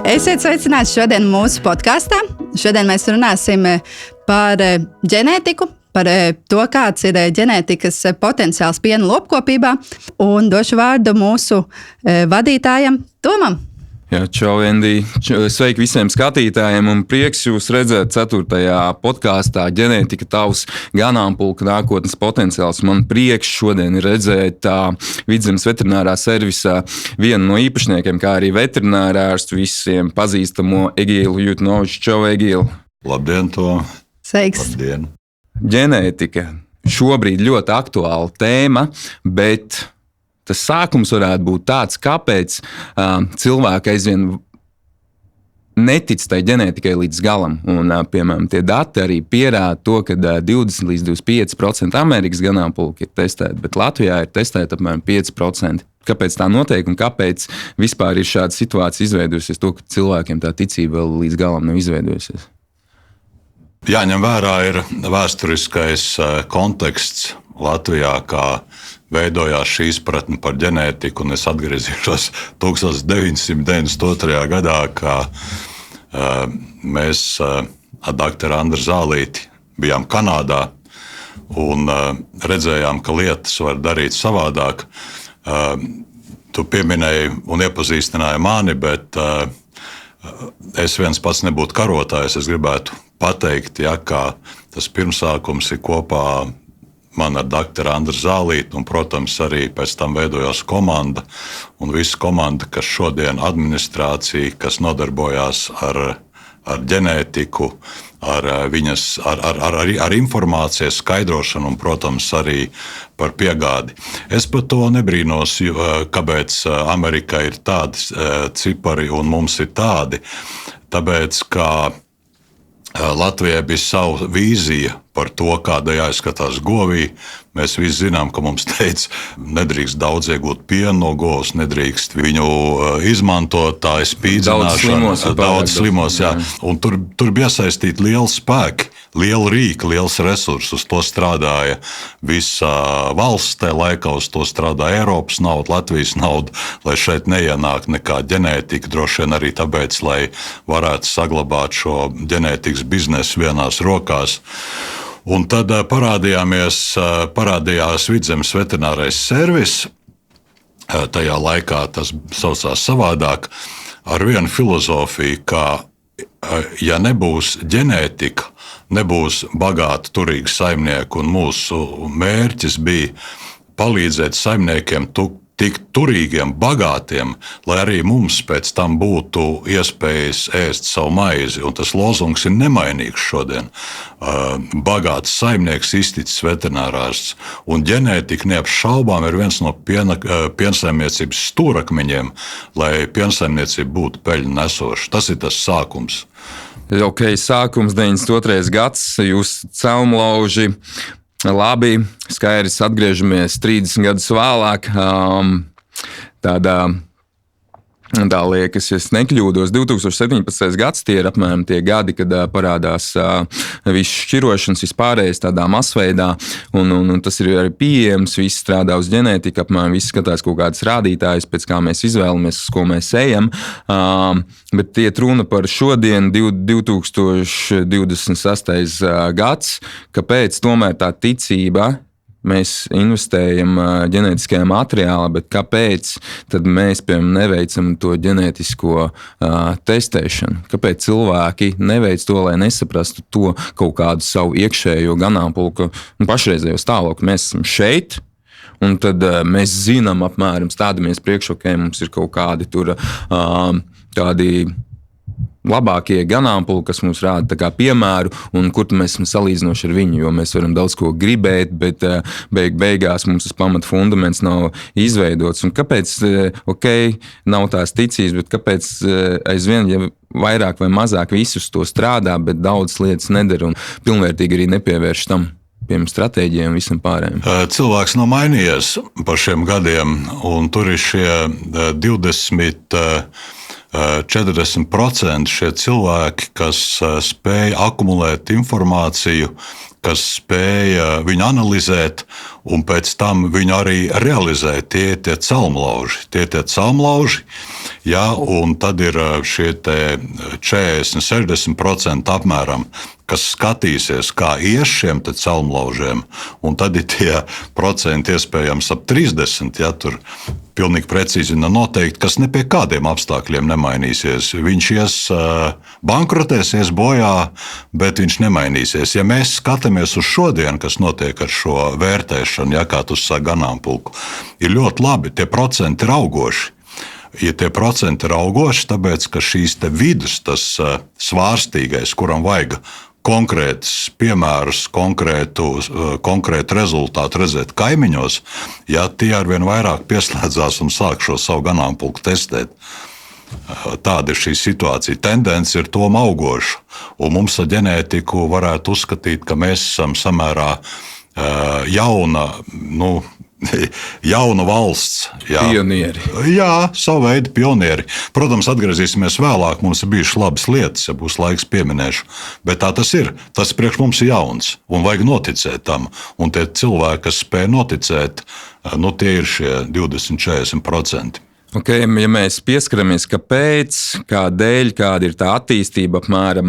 Esiet sveicināti šodien mūsu podkāstā. Šodien mēs runāsim par ģenētiku, par to, kāds ir ģenētikas potenciāls piena lopkopībā. Un došu vārdu mūsu vadītājam Tomam. Jā, čau, Endi. Sveiki visiem skatītājiem un prieks jūs redzēt 4. podkāstā Ģenētika tavs ganāmpulka nākotnes potenciāls. Man prieks šodien ir redzēt Vidzemes veterinārā servisā vienu no īpašniekiem, kā arī veterinārārstu visiem pazīstamo Egilu Jutnoviču. Čau, Egilu. Labdien, Tom. Sveiks. Labdien. Ģenētika šobrīd ļoti aktuāla tēma, bet tas sākums varētu būt tāds, kāpēc cilvēki aizvien netic tai ģenētikai līdz galam. Un, piemēram, tie dati arī pierāda to, ka 20 līdz 25% Amerikas ganāmpulka ir testēti, bet Latvijā ir testēti apmēram 5%. Kāpēc tā notiek un kāpēc vispār ir šāda situācija izveidojusies, to, ka cilvēkiem tā ticība vēl līdz galam nav izveidojusies? Jāņem vērā ir vēsturiskais konteksts Latvijā, kā veidojās šī izpratne par ģenētiku, un es atgriezīšos 1992. gadā, kad mēs ar doktoru Andru Zālīti bijām Kanādā un redzējām, ka lietas var darīt savādāk. Tu pieminēji un iepazīstināji mani, bet es viens pats nebūtu karotājs. Es gribētu pateikt, ka tas pirmsākums ir kopā man ar doktoru Andru Zālīti, un, protams, arī pēc tam veidojās komanda. Un visa komanda, kas šodien administrācija, kas nodarbojās ar ģenētiku, ar informācijas skaidrošanu un, protams, arī par piegādi. Es par to nebrīnos, kāpēc Amerikā ir tādi cipari un mums ir tādi. Tāpēc, ka Latvijai bija sava vīzija par to, kāda jāizskatās govī. Mēs visi zinām, ka mums teica, nedrīkst daudz iegūt pienu no govs, nedrīkst viņu izmantot, tā ir spīdzināšana. Daudz slimos, jā. Un tur bija iesaistīti lieli spēki, liela rīka, liels resursus. Uz to strādāja visa valsts, tajā laikā uz to strādāja Eiropas nauda, Latvijas nauda, lai šeit neienāk nekā ģenētika, droši vien arī tāpēc, lai varētu saglabāt šo ģenētikas biznesu vienās rokās. Un tad parādījās Vidzemes veterinārais servis. Tajā laikā tas saucās savādāk, ar vienu filozofiju, ka ja nebūs ģenētika, nebūs bagāti turīgi saimnieki, un mūsu mērķis bija palīdzēt saimniekiem tikt turīgiem, bagātiem, lai arī mums pēc tam būtu iespējas ēst savu maizi. Un tas lozungs ir nemainīgs šodien. Bagāts saimnieks, izticis veterinārārsts. Un ģenētika neapšaubām ir viens no piensaimniecības stūrakmeņiem, lai piensaimniecība būtu peļņu nesoša. Tas ir tas sākums. Ok, sākums 92. gads, jūs celmlauži. Labi, skaidrs, atgriežamies 30 gadus vēlāk. Tā liekas, ja es nekļūdos, 2017. gads tie ir apmēram tie gadi, kad parādās viss šķirošanas, vispārējais tādā masveidā, un tas ir arī pieejams, viss strādā uz ģenētiku, apmēram viss skatās kaut kādas rādītājas, pēc kā mēs izvēlamies, uz ko mēs ejam, bet iet runa par šodien 2026. gads, kāpēc tomēr tā ticība. Mēs investējam ģenētiskajā materiālā, bet kāpēc tad mēs, piemēram, neveicam to ģenētisko testēšanu? Kāpēc cilvēki neveic to, lai nesaprastu to kaut kādu savu iekšējo ganāmpulku un pašreizējo stāvokli? Mēs esam šeit, un tad mēs zinām apmēram, stādamies priekšrokai, mums ir kaut kādi tur tādi labākie ganāmpulki, kas mums rāda tā kā piemēru, un kur mēs esam salīdzinoši ar viņu, jo mēs varam daudz ko gribēt, bet beigās mums tas pamata fundaments nav izveidots. Un kāpēc, nav tās ticības, bet kāpēc aizvien, ja vairāk vai mazāk visus to strādā, bet daudz lietas nedara un pilnvērtīgi arī nepievērš tam? Piemēram, stratēģiem un visam pārējiem. Cilvēks nav mainījies par šiem gadiem, un tur ir šie 40% šie cilvēki, kas spēj akumulēt informāciju, kas spēja viņu analizēt un pēc tam viņu arī realizēt. Tie ir tie celmlauži, ja, un tad ir šie 40–60% apmēram, kas skatīsies, kā ies šiem celmlaužiem, un tad ir tie procenti iespējams ap 30%, ja tur pilnīgi precīzi noteikti, kas ne pie kādiem apstākļiem nemainīsies. Viņš bankrotēs, ies bojā, bet viņš nemainīsies. Ja mēs skatāmies uz šodien, kas notiek ar šo vērtēšanu, ja kā tu saki ganāmpulku, ir ļoti labi, tie procenti ir augoši. Ja tie procenti ir augoši, tāpēc, ka šīs te vidus, tas svārstīgais, kuram vajag konkrētus piemērus, konkrētu rezultātu redzēt kaimiņos, ja tie arvien vairāk pieslēdzās un sāk šo savu ganāmpulku testēt. Tāda ir šī situācija. Tendence ir tom augoša, un mums ar ģenētiku varētu uzskatīt, ka mēs esam samērā jauna valsts. Jā. Pionieri. Jā, savu veidu pionieri. Protams, atgriezīsimies vēlāk, mums ir bijušas labas lietas, ja būs laiks pieminēšu. Bet tā tas ir. Tas priekš mums ir jauns, un vajag noticēt tam. Un tie cilvēki, kas spēj noticēt, tie ir šie 20–40%. Okay, ja mēs pieskaramies, kāpēc, kādēļ, kāda ir tā attīstība apmēram,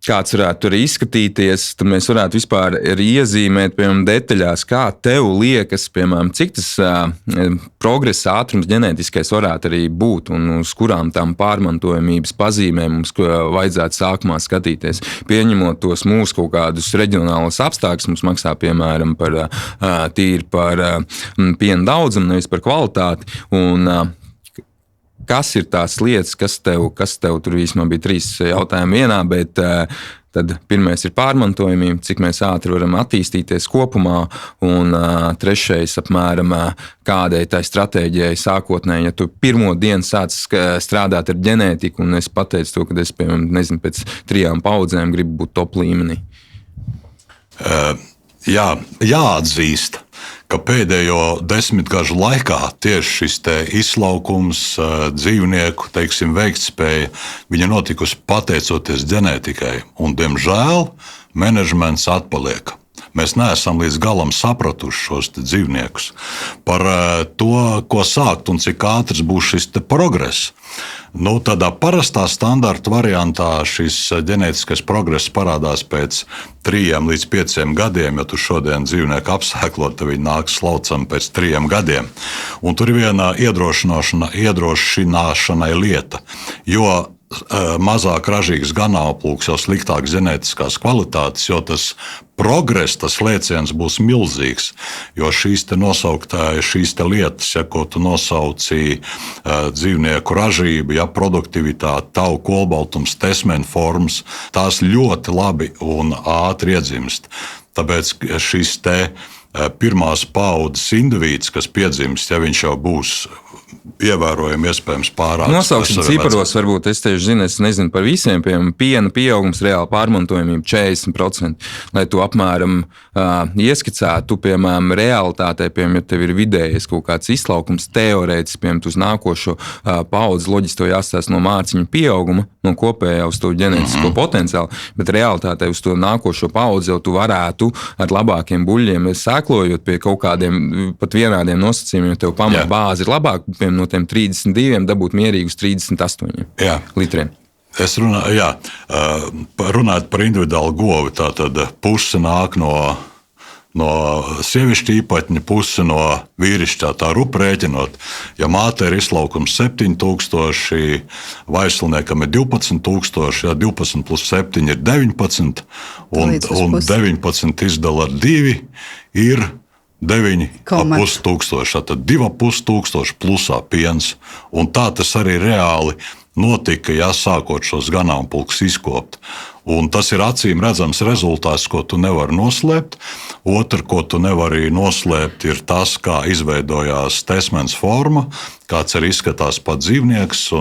kāds varētu tur izskatīties, tad mēs varētu vispār iezīmēt, piemēram, detaļās, kā tev liekas, piemēram, cik tas progresa ātrums ģenētiskais varētu arī būt un uz kurām tām pārmantojamības pazīmēm mums vajadzētu sākumā skatīties. Pieņemot tos mūsu kaut kādus reģionālus apstākļus, mums maksā, piemēram, tīri par piena daudzumu, nevis par kvalitāti. Un, kas ir tās lietas, kas tev tur vismaz bija 3 jautājumi vienā, bet tad pirmais ir pārmantojamība, cik mēs ātri varam attīstīties kopumā, un 3. apmēram kādai tai stratēģijai sākotnēji, ja tu pirmo dienu sāc strādāt ar ģenētiku, un es pateicu to, ka es, piemēram, nezinu, pēc 3 paudzēm gribu būt top līmenī. Jāatzīst, ka pēdējo 10 gažu laikā tieši šis izlaukums, dzīvnieku, teiksim, veiktspēja, viņa notikusi pateicoties ģenētikai, un, diemžēl, menedžments atpaliek. Mēs neesam līdz galam sapratuši šos dzīvniekus par to, ko sākt un cik ātrs būs šis progress. Tādā parastā standarta variantā šis ģenētiskais progress parādās pēc 3 līdz 5 gadiem. Ja tu šodien dzīvnieku apsēklot, tad viņi nāks slaucam pēc 3 gadiem. Un tur ir viena iedrošināšanai lieta, jo mazāk ražīgs ganāmpulks, jau sliktāks ģenētiskās kvalitātes, jo tas progress, tas lēciens būs milzīgs. Jo šīs lietas, ja, ko tu nosauci, dzīvnieku ražība, ja, produktivitāte, tauku kolbaltums, tesmēnu formas, tās ļoti labi un ātri iedzimst. Tāpēc šis pirmās paudzes indivīds, kas piedzimst, ja viņš jau būs ievērojami iespējams pārāk. Nosauksim ciparos, varbūt es tieši zinu, es nezinu par visiem, piemēram, piena pieaugums reāli pārmantojamība 40%, lai tu apmēram ieskicētu, piemēram, realitātē, piemēram, ja tev ir vidējais kaut kāds izlaukums, teorētiski, piemēram, uz nākošo paudzi loģiski to jāstāsta no mārciņu pieauguma, no kopējā uz to ģenētisko potenciālu, bet realitātē uz to nākošo paudzi jau tu varētu ar labākiem buļļiem, sēklojot pie kaut kādiem pat vienādiem nosacījumiem, jo tev pamat bāzi ir labāk, piemēram, no tiem 32 dabūt mierīgus 38 litriem. Es runāju par individuālu govi, tātad puse nāk no sievišķa īpatņa, puse no vīrišķā, tā rupa rēķinot. Ja māte ir izlaukums 7000, vaisliniekam ir 12000, ja 12 plus 7 ir 19, un 19 izdala ar 2 ir 9,5 tūkstoši, tad 2,5 tūkstoši plusā piens. Un tā tas arī reāli notika, ja sākot šos ganāmpulkus izkopt. Un tas ir acīm redzams rezultāts, ko tu nevari noslēpt. Otra, ko tu nevari noslēpt, ir tas, kā izveidojās tesmens forma, kāds arī izskatās pats dzīvnieks.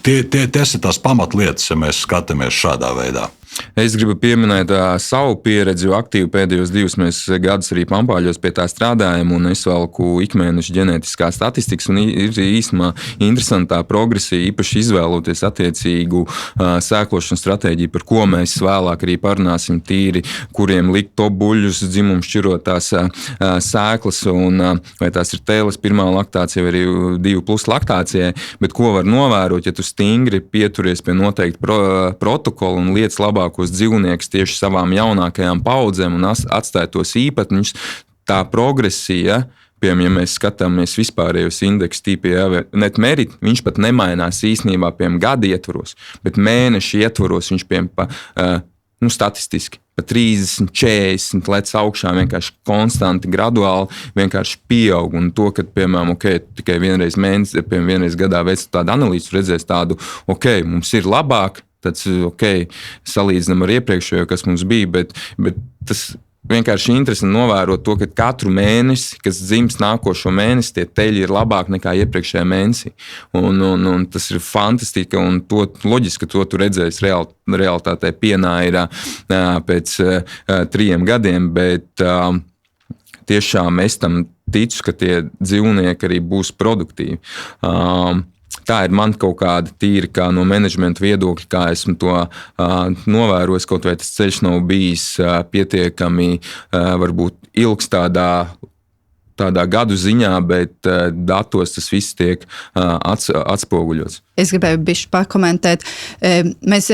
Tie ir tās pamatlietas, ja mēs skatāmies šādā veidā. Es gribu pieminēt savu pieredzi, jo aktīvi pēdējos 2 gadus arī Pampāļos pie tā strādājam, un es velku ikmēneša ģenētiskā statistikas, un ir īstenībā interesantā progresija, īpaši izvēloties attiecīgu sēklošanas stratēģiju, par ko mēs vēlāk arī parunāsim tīri, kuriem likt top buļļus, dzimumu šķirotās sēklas, un vai tās ir tēles pirmā laktācija vai arī 2+ laktācijai, bet ko var novērot, ja tu stingri pieturies pie noteikti protokola un lietas labākos dzīvniekus tieši savām jaunākajām paudzēm un atstāja tos īpatņus, tā progresija, piemēram, ja mēs skatāmies vispārējos indeksu TPA, net merit, viņš pat nemainās īstenībā, piemēram, gada ietvaros, bet mēneša ietvaros viņš, piemēram, statistiski pa 30, 40 lec augšā vienkārši konstanti, graduāli vienkārši pieaug. Un to, kad, piemēram, tikai vienreiz mēnesī, piemēram, vienreiz gadā veic tādu analīzi, redzēs tādu, mums ir labāk, tad, salīdzinām ar iepriekšējo, kas mums bija, bet tas vienkārši interesanti novērot to, ka katru mēnesi, kas dzims nākošo mēnesi, tie teļi ir labāk nekā iepriekšējā mēnesī. Un tas ir fantastiski, un to loģiski, ka to tu redzēsi realitātē pienā ir pēc 3 gadiem, bet tiešām es tam ticu, ka tie dzīvnieki arī būs produktīvi. Tā ir man kaut kāda tīri kā no menedžmenta viedokļa, kā esmu to novērojis, kaut vai tas ceļš nav bijis pietiekami varbūt ilgs tādā gadu ziņā, bet datos tas viss tiek atspoguļots. Es gribēju bišķi pakomentēt. Mēs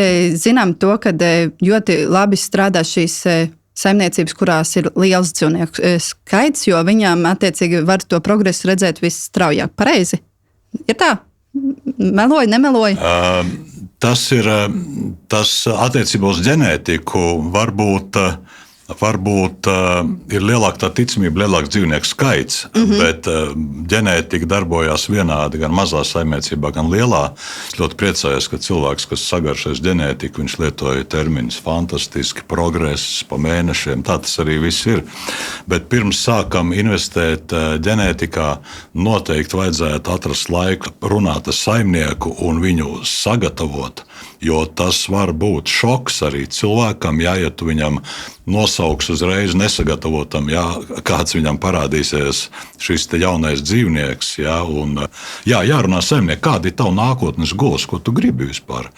zinām to, ka ļoti labi strādā šīs saimniecības, kurās ir liels dzīvnieku skaits, jo viņām attiecīgi var to progresu redzēt visstraujāk. Pareizi? Ir tā? Meloju, nemeloju? Tas attiecībā uz ģenētiku varbūt ir lielāka tā ticamība, lielāks dzīvnieku skaits, bet ģenētika darbojās vienādi gan mazā saimniecībā, gan lielā. Es ļoti priecājos, ka cilvēks, kas sagaršais ģenētiku, viņš lietoja terminus fantastiski, progress pa mēnešiem, tā tas arī viss ir. Bet pirms sākam investēt ģenētikā, noteikti vajadzētu atrast laiku runāt ar saimnieku un viņu sagatavot, jo tas var būt šoks arī cilvēkam, ja tu viņam nosauks uzreiz nesagatavotam, kāds viņam parādīsies šis te jaunais dzīvnieks. Jārunā saimnieki, kāda ir tava nākotnes goals, ko tu gribi vispār.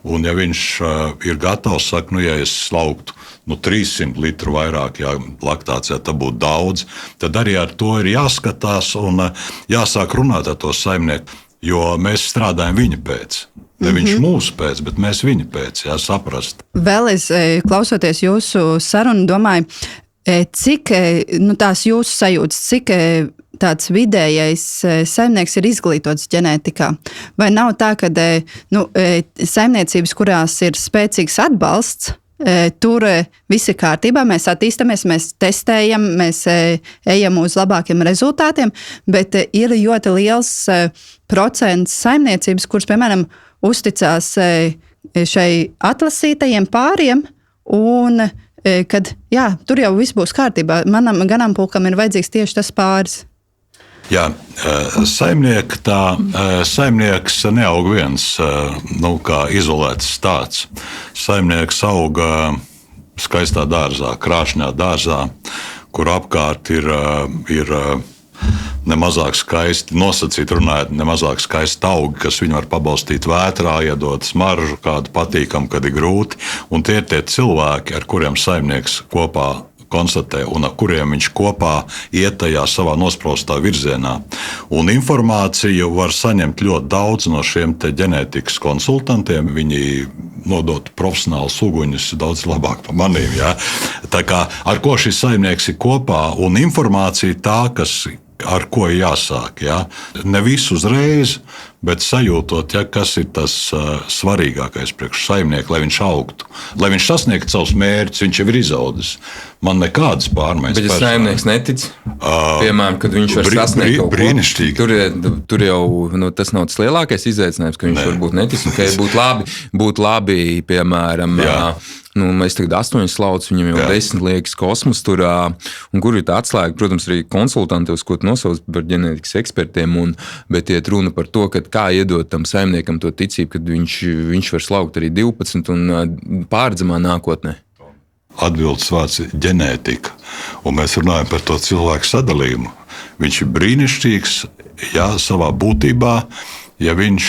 Un ja viņš ir gatavs, saka, ja es slauktu 300 litru vairāk, laktācijā tā būtu daudz, tad arī ar to ir jāskatās un jāsāk runāt ar to saimnieku, jo mēs strādājam viņa pēc. Ne viņš mūsu pēc, bet mēs viņa pēc, saprast. Vēl es, klausoties jūsu sarunu, domāju, cik tās jūsu sajūtas, cik tāds vidējais saimnieks ir izglītots ģenētikā? Vai nav tā, ka saimniecības, kurās ir spēcīgs atbalsts, tur viss ir kārtībā, mēs attīstamies, mēs testējam, mēs ejam uz labākiem rezultātiem, bet ir ļoti liels procents saimniecības, kuras, piemēram, uzticās šai atlasītajiem pāriem, un kad tur jau viss būs kārtībā. Manam ganāmpulkam ir vajadzīgs tieši tas pāris. Jā, saimnieks neaug viens, kā izolēts stāsts. Saimnieks auga skaistā dārzā, krāšņā dārzā, kur apkārt ir nemazāk skaisti, nosacīt runājot, nemazāk skaisti augi, kas viņu var pabalstīt vētrā, iedot smaržu, kādu patīkamu, kad ir grūti. Un tie ir tie cilvēki, ar kuriem saimnieks kopā konstatē un ar kuriem viņš kopā iet tajā savā nospraustā virzienā. Un informāciju var saņemt ļoti daudz no šiem te ģenētikas konsultantiem. Viņi nodot profesionālus uguņus daudz labāk par manīm. Tā kā ar ko šis saimnieks ir kopā un informācija tā, ar ko ir jāsāk. Ne visu uzreiz, bet sajūtot, kas ir tas svarīgākais priekš saimnieku, lai viņš augtu. Lai viņš sasniegtu savus mērķus, viņš jau ir izaudzis. Man nekādas pārmaiņas. Bet ja saimnieks netic, piemēram, kad viņš var sasniegt kaut ko. Brīnišķīgi. Tur jau tas nav tas lielākais izaicinājums, ka viņš varbūt netic, un ka būtu labi, piemēram, mēs tagad 8 slaucam, viņam jau 10 liekas kosmos tur, un kur ir tā atslēga, protams, arī konsultanti, uz ko tu nosauc par ģenētikas ekspertiem, bet iet runa par to, ka kā iedot tam saimniekam to ticību, kad viņš var slaukt arī 12 un pārredzamā nākotnē? Atbildes vārds ir ģenētika, un mēs runājam par to cilvēku sadalījumu. Viņš ir brīnišķīgs, jā, savā būtībā, ja viņš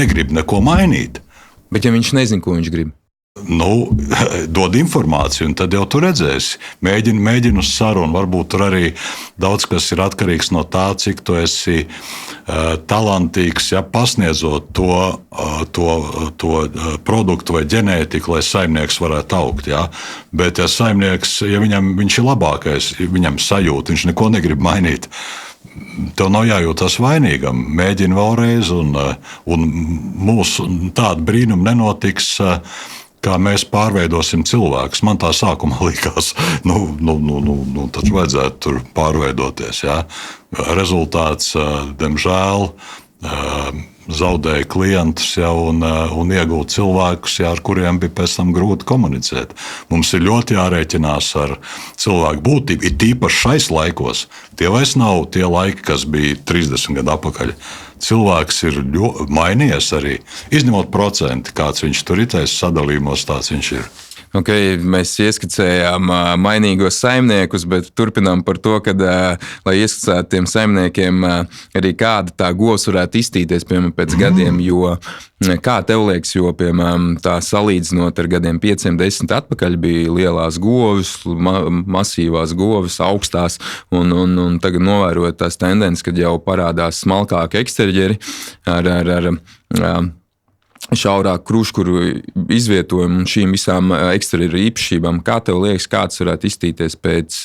negrib neko mainīt. Bet ja viņš nezina, ko viņš grib? Dod informāciju, un tad jau tu redzēsi. Mēģini uz sarunu. Varbūt tur arī daudz kas ir atkarīgs no tā, cik tu esi talantīgs, ja, pasniedzot to produktu vai ģenētiku, lai saimnieks varētu augt. Ja. Bet ja saimnieks, ja viņš ir labākais, viņam sajūta, viņš neko negrib mainīt, tev nav jājūtas vainīgam. Mēģini vēlreiz, un mūsu tāda brīnuma nenotiks, kā mēs pārveidosim cilvēkus. Man tā sākumā likās, taču vajadzētu tur pārveidoties. Ja? Rezultāts, diemžēl, zaudēja klientus, ja, un iegūt cilvēkus, ja, ar kuriem bija pēc tam grūti komunicēt. Mums ir ļoti jārēķinās ar cilvēku būtību, ir tīpaši šais laikos. Tie vairs nav tie laiki, kas bija 30 gadu atpakaļ. Cilvēks ir mainījies arī, izņemot procenti, kāds viņš tur ir, sadalījumos tāds viņš ir. Okay, mēs ieskicējām mainīgos saimniekus, bet turpinām par to, ka, lai ieskicētu tiem saimniekiem, arī kāda tā govs varētu iztīties, piemēram, pēc gadiem, jo kā tev liekas, jo, piemēram, tā salīdzinot ar gadiem 5-10 atpakaļ bija lielās govis, masīvās govis, augstās, un tagad novērojot tās tendences, kad jau parādās smalkāki eksterģeri ar šaurāku kruškuru izvietojumu un šīm visām eksterjeru īpašībām. Kā tev liekas, kāds varētu iztīties pēc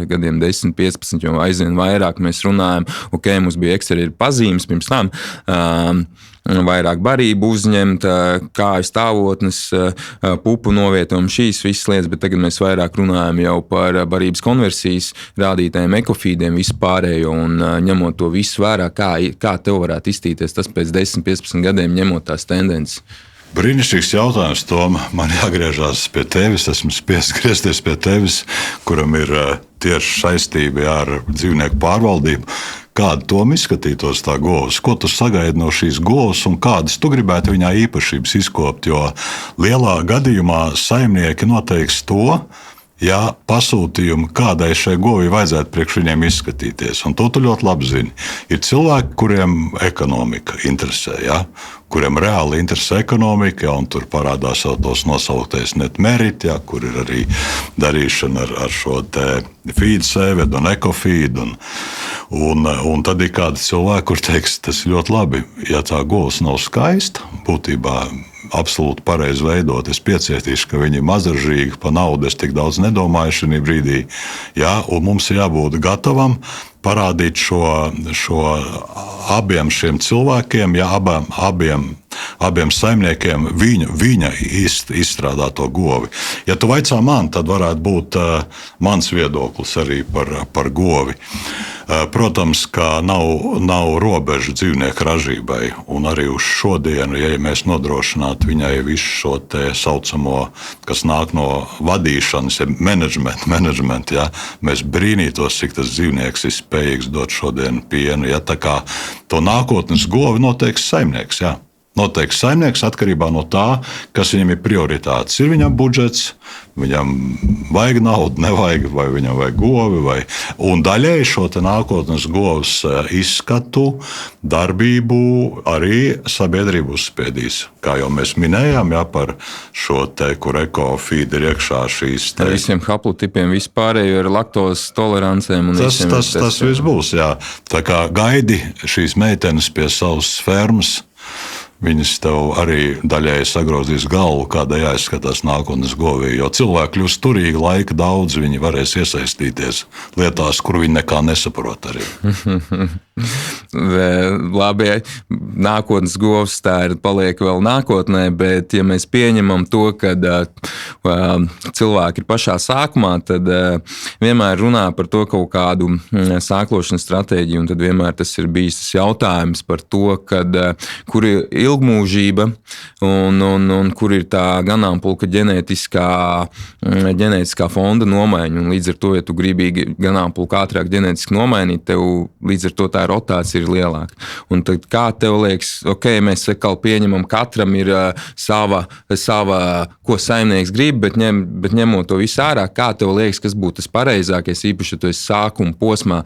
gadiem 10, 15, jo aizvien vairāk mēs runājam, mums bija eksterjeru pazīmes pirms tam, vairāk barību uzņemt, kāju stāvotnes, pupu novietojumu, šīs visas lietas, bet tagad mēs vairāk runājam jau par barības konversijas rādītājiem, ekofīdiem, visu pārējo, un ņemot to visu vērā, kā tev varētu iztīties tas pēc 10-15 gadiem, ņemot tās tendences? Brīnišķīgs jautājums, Tom. Man jāgriežās pie tevis, esmu spiests griezties pie tevis, kuram ir tieši saistība ar dzīvnieku pārvaldību. Kāda tom izskatītos tā govs? Ko tu sagaidi no šīs govs un kādas tu gribētu viņā īpašības izkopt? Jo lielā gadījumā saimnieki noteiks to, ja pasūtījumu kādai šai govī vajadzētu priekš viņiem izskatīties. Un to tu ļoti labi zini. Ir cilvēki, kuriem ekonomika interesē, ja? Kuriem reāli interesē ekonomika, ja? Un tur parādās jau tos nosauktais net merit, ja? Kur ir arī darīšana ar šo te feed sēvedu un ekofīdu. Un tad ir kādi cilvēki, kur teiks, tas ir ļoti labi. Ja tā govs nav skaista, būtībā absolūti pareizi veidot. Es piecietīšu, ka viņi ir mazaržīgi, pa naudu es tik daudz nedomāju šajā brīdī. Jā, un mums ir jābūt gatavam parādīt šo abiem šiem cilvēkiem, ja abiem saimniekiem viņa izstrādāto govi. Ja tu vaicā man, tad varētu būt mans viedoklis arī par govi. Protams, ka nav robežu dzīvnieku ražībai, un arī uz šodienu, ja mēs nodrošinātu viņai visu šo te saucamo, kas nāk no vadīšanas, ja menedžment, ja, mēs brīnītos, cik tas dzīvnieks ir spējīgs dot šodien pienu. Ja, tā kā to nākotnes govi noteiks saimnieks, ja. Noteikti saimnieks atkarībā no tā, kas viņam ir prioritātes. Ir viņam budžets, viņam vajag naudu, nevajag, vai viņam vajag govi, un daļēji šo te nākotnes govs izskatu, darbību arī sabiedrību uzspiedīs. Kā jau mēs minējām, ja, par šo te, kur ekofīd ir iekšā šīs te... Ar visiem haplotipiem vispārējo ar laktozes tolerancēm. Tas viss būs, jā. Tā kā gaidi šīs meitenes pie savas fermas, viņas tev arī daļēji sagrozīs galvu, kādai jāizskatās nākotnes govī. Jo cilvēki kļūst turīgi, laika daudz, viņi varēs iesaistīties lietās, kur viņi nekā nesaprot arī. Labi, nākotnes govs tā ir paliek vēl nākotnē, bet ja mēs pieņemam to, ka cilvēki ir pašā sākumā, tad vienmēr runā par to kaut kādu sāklošanas stratēģiju, un tad vienmēr tas ir bijis tas jautājums par to, kad, kur ilgmūžība un kur ir tā ganāmpulka ģenētiskā fonda nomaiņa. Un līdz ar to, ja tu gribi ganāmpulku ātrāk ģenētiski nomainīt, tev līdz ar to tā rotācija ir lielāka. Un tad kā tev liekas, ok, mēs atkal pieņemam, katram ir sava ko saimnieks grib, bet ņemot to visu ārā, kā tev liekas, kas būtu tas pareizākais, īpaši, ja tu esi sākuma posmā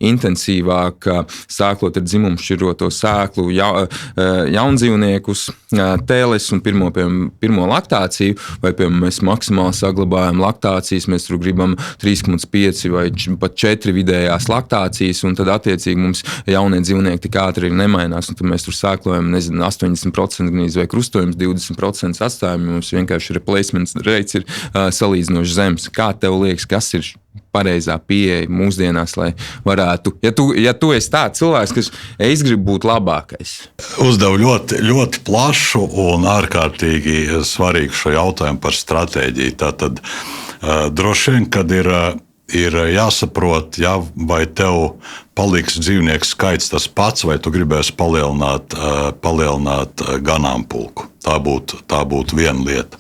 intensīvāk sākot ar dzimumšķiroto sēklu jaundzīvniekus, tēles un pirmo laktāciju, vai, piemēram, mēs maksimāli saglabājam laktācijas, mēs tur gribam 3,5 vai pat 4 vidējās laktācijas, un tad attiecīgi mums jaunie dzīvnieki tik ātri nemainās, un tad mēs tur sēklojam, 80% vai krustojums, 20% atstājumi, mums vienkārši replacement rates ir salīdzinoši zems. Kā tev liekas, kas ir pareizā pieeja mūsdienās, lai varētu, ja tu esi tāds cilvēks, kas es gribu būt labākais? Uzdevu ļoti, ļoti plašu un ārkārtīgi svarīgu šo jautājumu par stratēģiju. Tātad droši vien, kad ir jāsaprot, vai tev paliks dzīvnieku skaits tas pats, vai tu gribēsi palielināt ganāmpulku. Tā būtu viena lieta.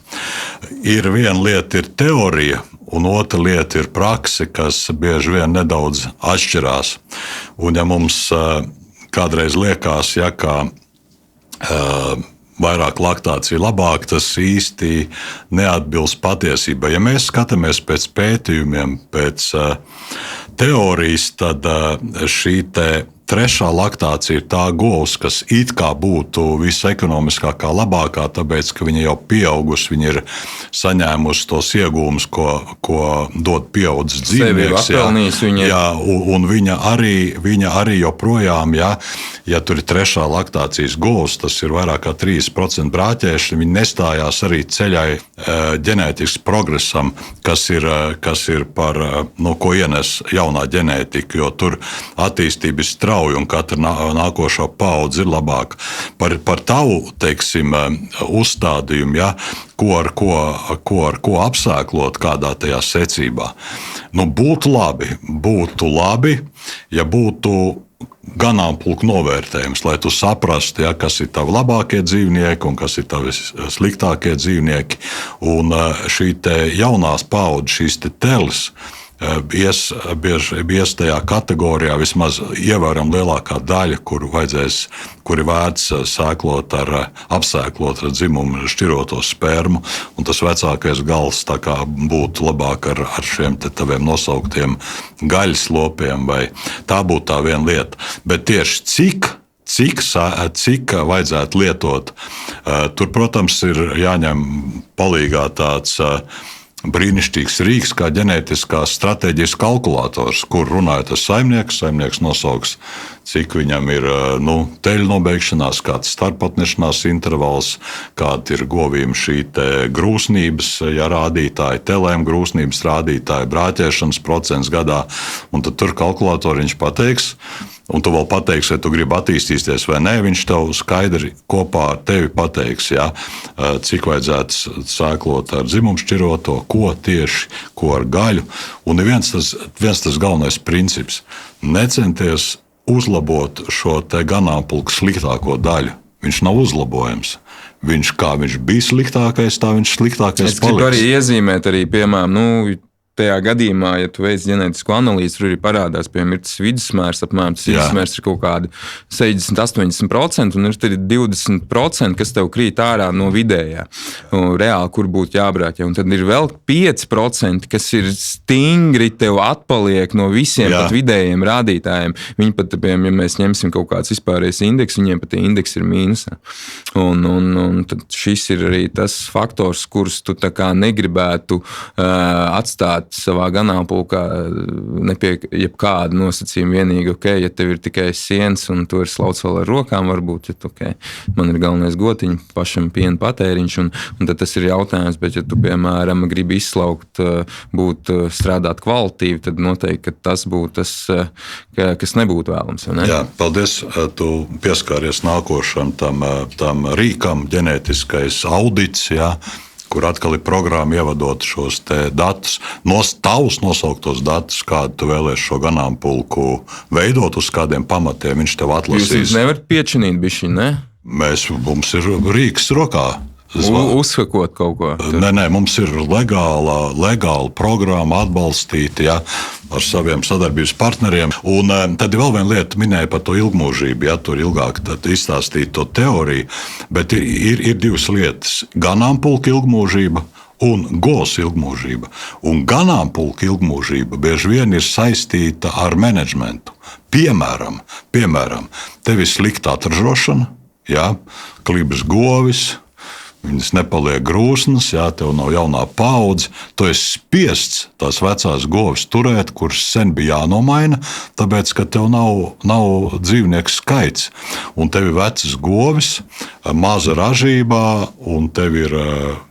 Viena lieta ir teorija, un otra lieta ir prakse, kas bieži vien nedaudz atšķirās. Un ja mums kādreiz liekas, ka vairāk laktācija labāk, tas īsti neatbilst patiesībai. Ja mēs skatāmies pēc pētījumiem, pēc teorijas, tad šī trešā laktācija ir tā govs, kas it kā būtu visekonomiskākā, labākā, tāpēc, ka viņa jau pieaugusi, viņa ir saņēmusi tos iegūmus, ko dod pieaudzis dzīvnieks. Un viņa arī joprojām, ja tur ir trešā laktācijas govs, tas ir vairāk kā 30% brāķēšana, viņi nestājās arī ceļai ģenētisks progresam, kas ir par, ko ienes jaunā ģenētika, jo tur attīstība ir strauja un katra nākošā paudze ir labāka. Par tavu, teiksim, uzstādījumu, ko ar ko apsēklot kādā tajā secībā. Būtu labi, ja būtu ganāmpulku novērtējums, lai tu saprastu, kas ir tavi labākie dzīvnieki un kas ir tavi sliktākie dzīvnieki. Un šī jaunās paudzes, šīs teles, ies tajā kategorijā vismaz ievērojami lielākā daļa, kuri vērts apsēklot ar dzimumu šķiroto spermu, un tas vecākais gals būtu labāk ar šiem taviem nosauktiem gaļas lopiem, vai tā būtu tā viena lieta. Bet tieši cik vajadzētu lietot, tur, protams, ir jāņem palīgā tāds brīnišķīgs rīks, kā ģenētiskās stratēģijas kalkulators, kur runājot ar saimnieku, saimnieks nosauks, cik viņam ir teļu nobeigšanās, kāds starppatnešanās intervals, kāda ir govīm šī grūsnības rādītāji, telēm grūsnības rādītāji, brāķēšanas procents gadā, un tad tur kalkulatori viņš pateiks, un tu vēl pateiksi, vai tu gribi attīstīties vai nē, viņš tev skaidri kopā ar tevi pateiks, cik vajadzētu sēklot ar dzimumšķiroto, ko ar gaļu. Un viens tas galvenais princips – necenties uzlabot šo ganāmpulku sliktāko daļu. Viņš nav uzlabojams. Viņš bija sliktākais, tā viņš sliktākais paliks. Es gribu arī iezīmēt, piemēram, tajā gadījumā, ja tu veic ģenētisku analīzi, tur arī parādās, piemēram, ir tas vidusmērs, apmēram tas vidusmērs ir kaut kādi 60-80%, un ir 20%, kas tev krīt ārā no vidējā, reāli, kur būtu jābrāķē. Un tad ir vēl 5%, kas ir stingri tev atpaliek no visiem pat vidējiem rādītājiem. Viņi pat, piemēram, ja mēs ņemsim kaut kāds vispārējais indeks, viņiem pat tie indeksi ir mīnusā. Un tad šis ir arī tas faktors, kurus tu tā kā negribētu atstāt savā ganāmpulkā ne pie jebkāda nosacījuma vienīgi, ja tev ir tikai siens un tu vari slauc vēl ar rokām, varbūt, man ir galvenais gotiņš, pašam piena patēriņš, un tad tas ir jautājums, bet ja tu, piemēram, gribi izslaukt, strādāt kvalitīvi, tad noteikti, ka tas būtu tas, kas nebūtu vēlams. Ne? Jā, paldies, tu pieskāries nākošam tam rīkam, ģenētiskais audits, kur atkal ir programma ievadot šos datus, tavus nosauktos datus, kādu tu vēlēsi šo ganāmpulku veidot, uz kādiem pamatiem viņš tev atlasīs. Jūs nevarat piečinīt bišķi, ne? Mums ir rīks rokā. Uzsakot kaut ko. Nē, mums ir legāla programma atbalstīta, ja, ar saviem sadarbības partneriem. Un tad vēl viena lieta minēja par to ilgmūžību, ja tur ilgāk izstāstīt to teoriju, bet ir divas lietas - ganāmpulka ilgmūžība un govs ilgmūžība. Un ganāmpulka ilgmūžība bieži vien ir saistīta ar menedžmentu. Piemēram, tev ir slikta atražošana, ja, klibas govis, viņas nepaliek grūsnas, jā, tev nav jaunā paudze. Tu esi spiests tās vecās govis turēt, kuras sen bija jānomaina, tāpēc, ka tev nav dzīvnieku skaits. Un tev ir vecas govis, maza ražībā, un tev ir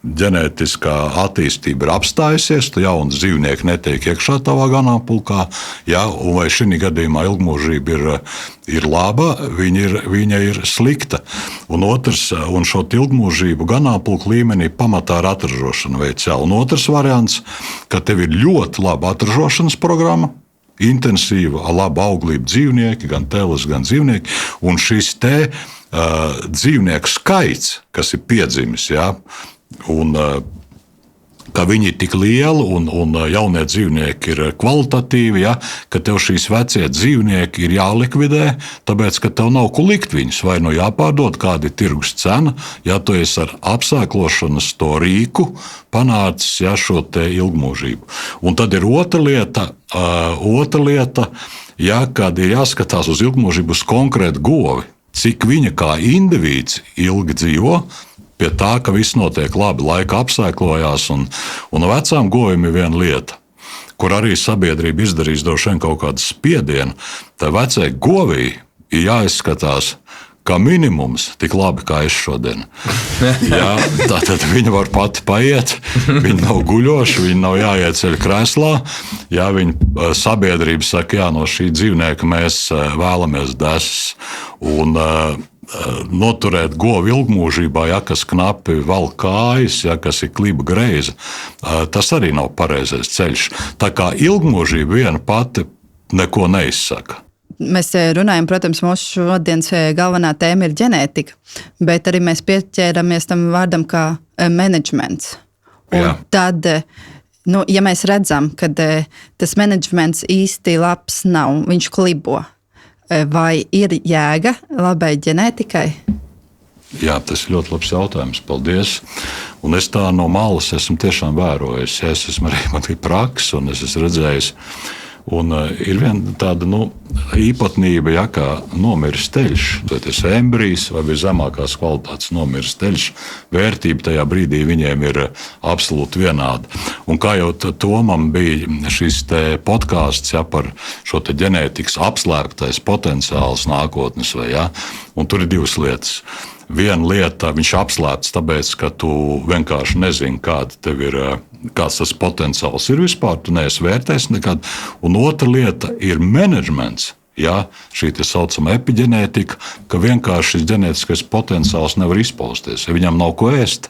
ģenētiskā attīstība ir apstājusies, tu jauns dzīvnieki netiek iekšā tavā ganāmpulkā, jā, un vai šī gadījumā ilgmūžība ir laba, viņa ir slikta. Un šo ilgmūžību ganāmpulku līmenī pamatā ir atražošana veids. Un otrs variants, ka tev ir ļoti laba atražošanas programma, intensīva, laba auglība dzīvnieki, gan teles, gan dzīvnieki, un šis dzīvnieku skaits, kas ir piedzimis, ja, un ka viņi ir tik lieli un jaunie dzīvnieki ir kvalitatīvi, ja, ka tev šīs vecie dzīvnieki ir jālikvidē, tāpēc, ka tev nav ko likt viņus, vai nu jāpārdod, kāda ir tirgus cena, ja tu esi ar apsēklošanas to rīku panācis, ja, šo te ilgmūžību. Un tad ir otra lieta, ja, kad ir jāskatās uz ilgmūžību uz konkrētu govi, cik viņa kā indivīds ilgi dzīvo, pie tā, ka viss notiek labi, laika apsēklojās, un vecām govīm ir viena lieta, kur arī sabiedrība izdarīs droši vien kaut kādu spiedienu. Tā vecai govī ir jāizskatās kā minimums tik labi, kā es šodien. Jā, tātad viņa var pati paiet, viņa nav guļoša, viņa nav jāieceļ krēslā. Jā, viņa sabiedrība saka, jā, no šī dzīvnieka mēs vēlamies desas. Un noturēt govu ilgmūžībā, ja, kas knapi valk kājas, ja, kas ir kliba greiza, tas arī nav pareizais ceļš. Tā kā ilgmūžība viena pati neko neizsaka. Mēs runājam, protams, mūsu šodienas galvenā tēma ir ģenētika, bet arī mēs pieķēramies tam vārdam kā menedžments. Un tad, ja mēs redzam, ka tas menedžments īsti labs nav, viņš klibo, vai ir jēga labai ģenētikai? Jā, tas ir ļoti labs jautājums. Paldies. Un es tā no malas esmu tiešām vērojis. Es esmu arī praksis un es esmu redzējis. Un ir viena tāda īpatnība, ja, kā nomiris teļš, vai tas ir embrijs vai zemākās kvalitātes nomiris teļš, vērtība tajā brīdī viņiem ir absolūti vienāda. Un kā jau Tomam bija šis podkāsts, ja, par šo ģenētikas apslēptais potenciāls nākotnes, vai, ja, un tur ir divas lietas. Viena lieta, viņš apslēpts tāpēc, ka tu vienkārši nezini, kāds tas potenciāls ir vispār, tu neesi vērtējis nekad. Un otra lieta ir menedžments, ja, šī tā saucama epiģenētika, ka vienkārši šis ģenētiskais potenciāls nevar izpausties, ja viņam nav ko ēst.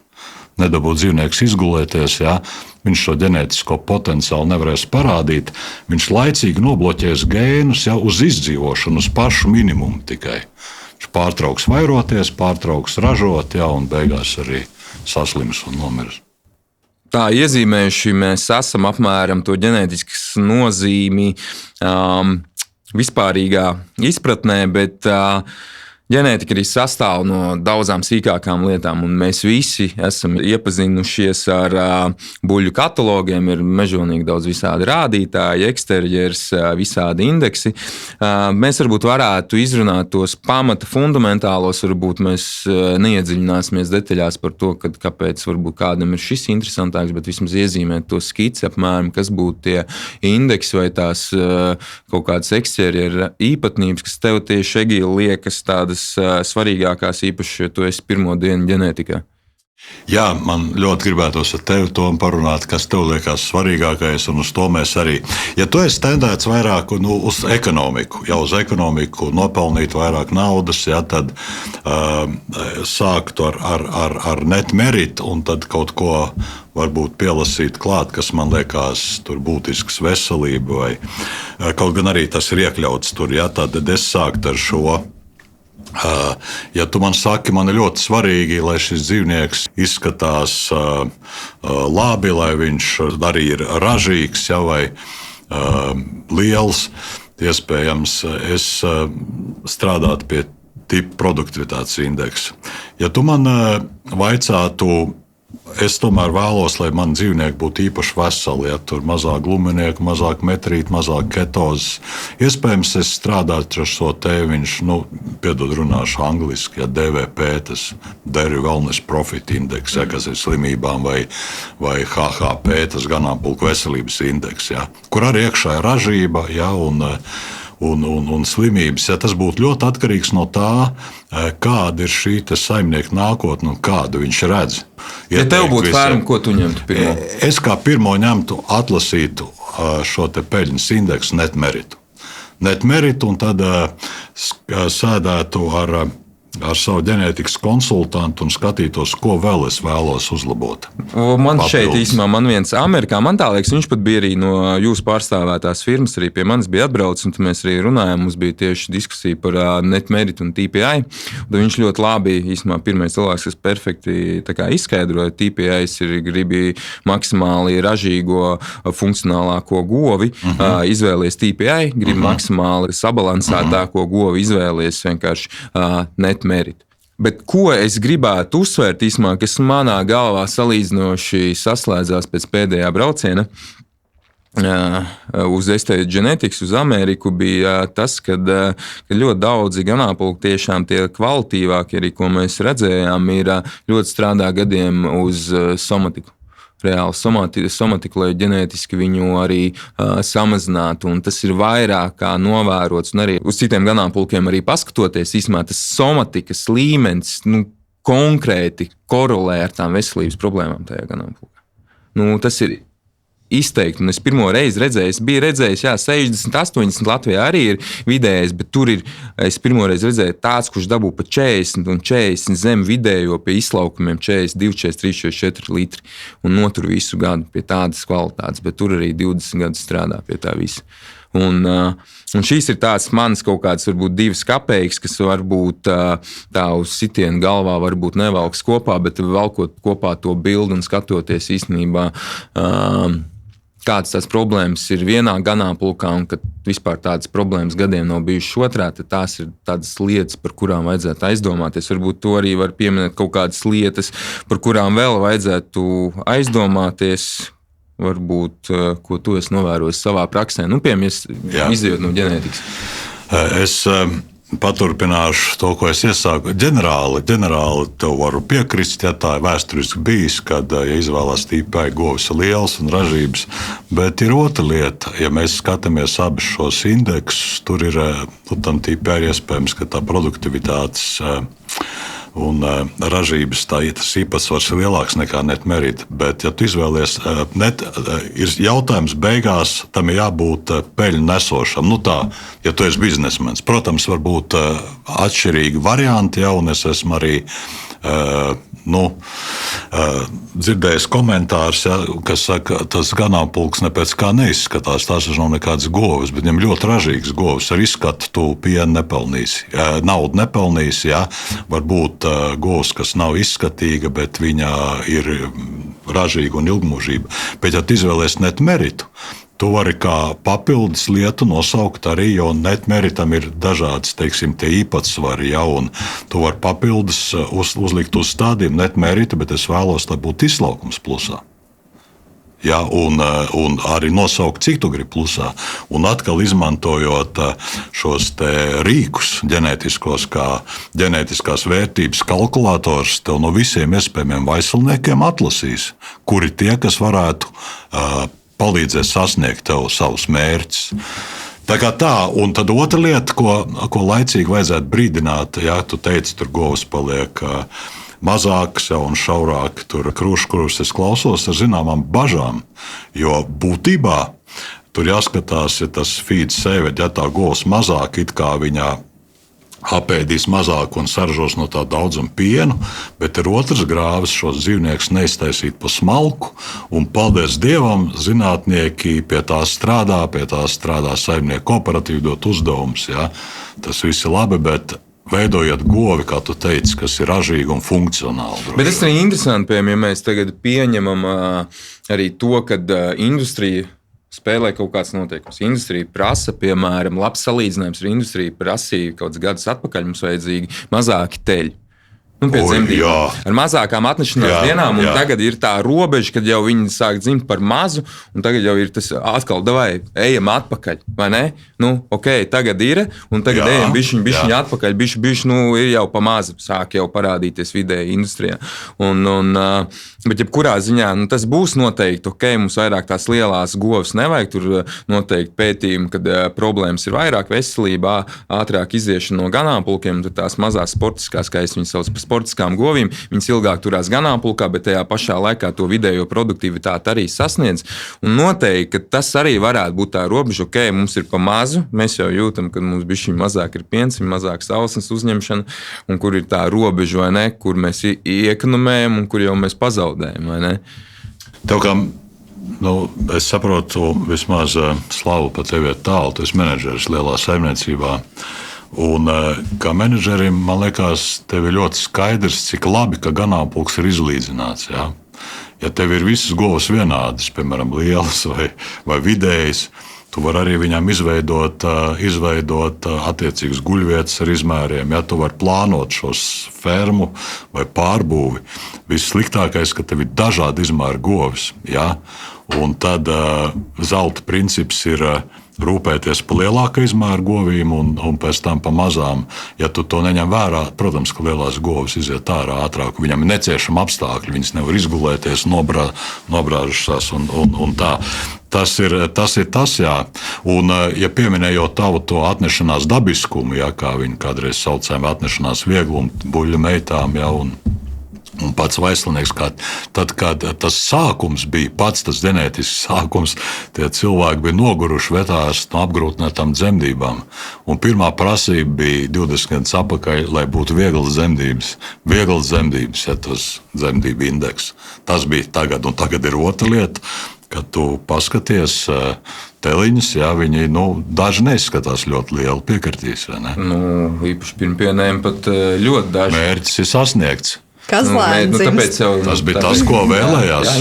Nedabūt dzīvnieks izgulēties, ja, viņš šo ģenētisko potenciālu nevarēs parādīt, viņš laicīgi nobloķēs gēnus, ja, uz izdzīvošanu, uz pašu minimumu tikai. Viņš pārtrauks vairoties, pārtrauks ražot, ja, un beigās arī saslims un nomirs. Tā iezīmējuši mēs esam apmēram to ģenētiskas nozīmi vispārīgā izpratnē, bet ģenētika arī sastāv no daudzām sīkākām lietām, un mēs visi esam iepazinušies ar buļļu katalogiem. Ir mežonīgi daudz visādi rādītāji, eksterjers, visādi indeksi. Mēs varbūt varētu izrunāt tos pamata fundamentālos, varbūt mēs neiedziļināsimies detaļās par to, kāpēc varbūt kādam ir šis interesantāks, bet vismaz iezīmēt to skici apmēram, kas būtu tie indeksi vai tās kaut kādas eksterjera īpatnības, kas tev tieši, Egīla, liekas tādas svarīgākās, īpaši, jo tu esi pirmo dienu ģenētikā. Jā, man ļoti gribētos ar tevi to parunāt, kas tev liekas svarīgākais, un uz to mēs arī. Ja tu esi tendēts vairāk uz ekonomiku, ja uz ekonomiku nopelnīt vairāk naudas, ja, tad sāktu ar net merit, un tad kaut ko varbūt pielasīt klāt, kas man liekas tur būtisks veselība, vai kaut gan arī tas ir iekļauts tur, ja, tad es sāktu ar šo Ja tu man saki, man ir ļoti svarīgi, lai šis dzīvnieks izskatās labi, lai viņš arī ir ražīgs, ja, vai liels, iespējams, es strādātu pie tipa produktivitātes indeksa. Ja tu man vaicātu, es tomēr vēlos, lai man dzīvnieki būtu īpaši veseli, ja tur mazāk gluminieku, mazāk metrītu, mazāk ketozes. Iespējams, es strādātu ar šo te, viņš, piedod runāšu angliski, ja DVP, tas Dairy Wellness Profit Index, ja, kas ir slimībām, vai HHP, tas ganāmpulku veselības indeks, ja, kur arī iekšā ir ražība, ja, un slimības. Ja, tas būtu ļoti atkarīgs no tā, kāda ir šī saimnieka nākotne un kādu viņš redz. Ja tev būtu ferma, ko tu ņemtu pirmo? Es kā pirmo ņemtu, atlasītu šo te peļņas indeksu net meritu. Net meritu un tad sēdētu ar savu ģenētikas konsultantu un skatītos, ko vēl es vēlos uzlabot. Man šeit īstenībā, viens Amerikā, man tā liekas, viņš pat bija arī no jūsu pārstāvētās firmas, arī pie manis bija atbraucis, un mēs arī runājām, mums bija tieši diskusija par net meritu un TPI. Tad viņš ļoti labi, īstenībā pirmais cilvēks, kas perfekti izskaidroja, TPI gribi maksimāli ražīgo, funkcionālāko govi, izvēlies TPI, gribi maksimāli sabalansētāko govi, izvēlies vienkārši net meritu. Bet ko es gribētu uzsvērt, kas manā galvā salīdzinoši saslēdzās pēc pēdējā brauciena uz Estate Genetics, uz Ameriku, bija tas, ka ļoti daudzi ganāmpulki, tiešām tie kvalitīvākie, arī, ko mēs redzējām, ir ļoti strādā gadiem uz somatiku. Reāli somatiku, lai ģenētiski viņu arī samazinātu. Un tas ir vairāk kā novērots. Un arī uz citiem ganāmpulkiem arī paskatoties, īstenībā tas somatikas līmenis konkrēti korelē ar tām veselības problēmām tajā ganāmpulkā. Tas ir izteikti. Un es pirmo reizi biju redzējis, 60, 80 Latvijā arī ir vidējais, bet tur es pirmo reizi redzēju tāds, kurš dabū pa 40 un 40 zem vidējo pie izlaukumiem 42, 43, 44 litri un notur visu gadu pie tādas kvalitātes, bet tur arī 20 gadus strādā pie tā visa. Un šīs ir tās manas kaut kādas, varbūt 2 kapeikas, kas varbūt tā uz sitienu galvā varbūt nevalks kopā, bet valkot kopā to bildi un skatoties īstenībā, kādas tās problēmas ir vienā ganāmpulkā un ka vispār tādas problēmas gadiem nav bijušas otrā, tad tās ir tādas lietas, par kurām vajadzētu aizdomāties. Varbūt to arī var pieminēt kaut kādas lietas, par kurām vēl vajadzētu aizdomāties. Varbūt, ko tu esi novērojis savā praksē, piemēram, izjūt no ģenētikas. Es paturpināšu to, ko es iesāku. Ģenerāli tev varu piekrist, ja tā ir vēsturiski bijis, kad izvēlās tīpai govis liels un ražības, bet ir otra lieta. Ja mēs skatāmies abus šos indeksus, tur ir, tam tīpai ir iespējams, ka tā produktivitātes un ražības tas īpatsvars ir lielāks nekā net merita. Bet, ja tu izvēlies ir jautājums beigās, tam ir jābūt peļņu nesošam. Ja tu esi biznesmenis. Protams, var būt atšķirīgi varianti, un es esmu arī dzirdējis komentārus, kas saka, tas ganāmpulks nepēc kā neizskatās. Tās nav nekādas govis, bet viņam ļoti ražīgas govis. Ar izskatu tu pienu nepelnīsi. Naudu nepelnīsi, varbūt govis, kas nav izskatīga, bet viņa ir ražīga un ilgmūžība. Bet, ja tu izvēlies net meritu, tu vari kā papildus lietu nosaukt arī, jo net meritam ir dažādas, teiksim, tie īpatsvari, un tu vari papildus uzlikt uz stādiem net merita, bet es vēlos, lai būtu izlaukums plusā. Un arī nosaukt, cik tu gribi plusā. Un atkal izmantojot šos te rīkus ģenētiskos, kā ģenētiskās vērtības kalkulators, tev no visiem iespējamiem vaisalniekiem atlasīs, kuri tie, kas varētu palīdzēs sasniegt tev savus mērķus. Tā, un tad otra lieta, ko laicīgi vajadzētu brīdināt, tu teici, tur govs paliek mazāks un šaurāk, tur krūši, kurus es klausos ar zināmām bažām, jo būtībā tur jāskatās, ja tas feeds sēveģi, ja tā govs mazāk, it kā viņā apēdīs mazāk un saražos no tā daudzuma pienu, bet ir otrs grāvis šos dzīvniekus neiztaisīt pa smalku, un paldies Dievam, zinātnieki pie tā strādā saimnieku kooperatīvi dot uzdevumus. Ja? Tas viss ir labi, bet veidojiet govi, kā tu teici, kas ir ražīgi un funkcionāli. Bet tas ir interesanti, piemēram, ja mēs tagad pieņemam arī to, ka industrija spēlē kaut kāds noteikums. Industrija prasa, piemēram, labs salīdzinājums ar industriju prasīja kaut kādus gadus atpakaļ, mums vajadzīgi mazāki teļi. Pēc dzemdībām. Ar mazākām atnešanās dienām, un tagad ir tā robeža, kad jau viņi sāk dzimt par mazu, un tagad jau ir tas atkal, davai, ejam atpakaļ, vai ne? Tagad ir, un tagad ejam bišķiņ atpakaļ, bišķiņ, ir jau pa mazu, sāk jau parādīties vidēji industrijā. Bet jebkurā ziņā, tas būs noteikti, mums vairāk tās lielās govs nevajag, tur noteikti pētījumi, kad problēmas ir vairāk veselībā, ātrāk iziešana no ganāmpulkiem, tad tās mazās sportiskās, kā es viņas sauc par sportiskām govīm, viņas ilgāk turās ganāmpulkā, bet tajā pašā laikā to vidējo produktivitāti arī sasniedz. Un noteikti, ka tas arī varētu būt tā robeža, mums ir pa mazu, mēs jau jūtam, ka mums bišķiņ mazāk ir piens, mazāk sausnes uzņemšana, un kur ir tā robeža, vai ne, kur mēs iekonomējam un kur jau mēs pazaudējam, vai ne? Tev kā, es saprotu, vismaz slavu pa tevi ir tālu, tu esi menedžeris lielā saimniecībā. Un, kā menedžerim, man liekas, tev ir ļoti skaidrs, cik labi, ka ganāmpulks ir izlīdzināts. Ja, ja tev ir visas govs vienādas, piemēram, lielas vai vidējas, tu vari arī viņām izveidot attiecīgas guļvietas ar izmēriem. Ja, tu vari plānot šos fermu vai pārbūvi. Vissliktākais, ka tev ir dažādi izmēri govs. Ja, un tad zelta princips ir rūpēties par lielāku izmēru govīm un pēc tam par mazām. Ja tu to neņem vērā, protams, ka lielās govs iziet ārā ātrāk, viņam ir neciešami apstākļi, viņas nevar izgulēties, nobrāžušās un tā. Tas ir tas, jā. Un, ja pieminējot tavu to atnešanās dabiskumu, jā, kā viņi kādreiz saucēja atnešanās vieglumu, buļļa meitām, jā, un pats vaislinieks, tad, kad tas sākums bija pats tas ģenētisks sākums, tie cilvēki bija noguruši vetās no apgrūtinātām dzemdībām. Un pirmā prasība bija 20 gadus atpakaļ, lai būtu vieglas dzemdības. Vieglas dzemdības, ja tas dzemdību indeks. Tas bija tagad, un tagad ir otra lieta, kad tu paskaties teliņus, jā, viņi, daži neizskatās ļoti lieli, piekritīs, vai ne? Īpaši pirmpienēm pat ļoti daži. Mērķis ir sasniegts. Tas bija tas, ko vēlējās.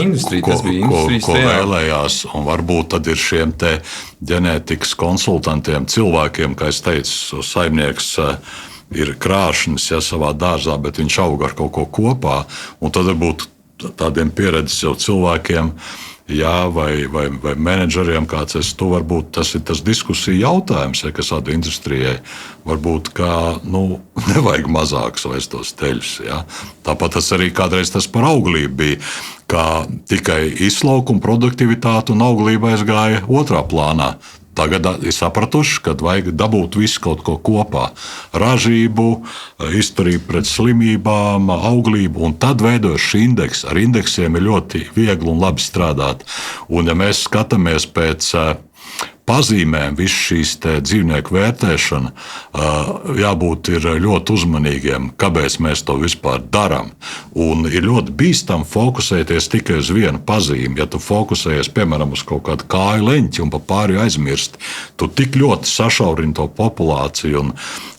Tas bija ko vēlējās. Un varbūt tad ir šiem te ģenētikas konsultantiem, cilvēkiem, kā es teicu, saimnieks ir krāšņs savā dārzā, bet viņš aug ar kaut ko kopā. Un tad varbūt tādiem pieredzes jau cilvēkiem, jā, vai menedžeriem, kāds es tu, varbūt tas ir tas diskusija jautājums, ja, kas tāda industrijai varbūt kā, nevajag mazāks vairs tos teļus, ja. Tāpat tas arī kādreiz tas par auglību bija, kā tikai izlaukuma produktivitāte un auglība aizgāja otrā plānā. Tagad ir sapratuši, ka vajag dabūt visu kaut ko kopā. Ražību, izturību pret slimībām, auglību, un tad veidojas šī indeksa. Ar indeksiem ir ļoti viegli un labi strādāt. Un ja mēs skatāmies pēc pazīmēm, visu šīs dzīvnieku vērtēšana, jābūt ir ļoti uzmanīgiem, kāpēc mēs to vispār darām. Un ir ļoti bīstami fokusēties tikai uz vienu pazīmi. Ja tu fokusējies, piemēram, uz kaut kādu kāju leņķi un pa pārējo aizmirsti, tu tik ļoti sašaurini to populāciju un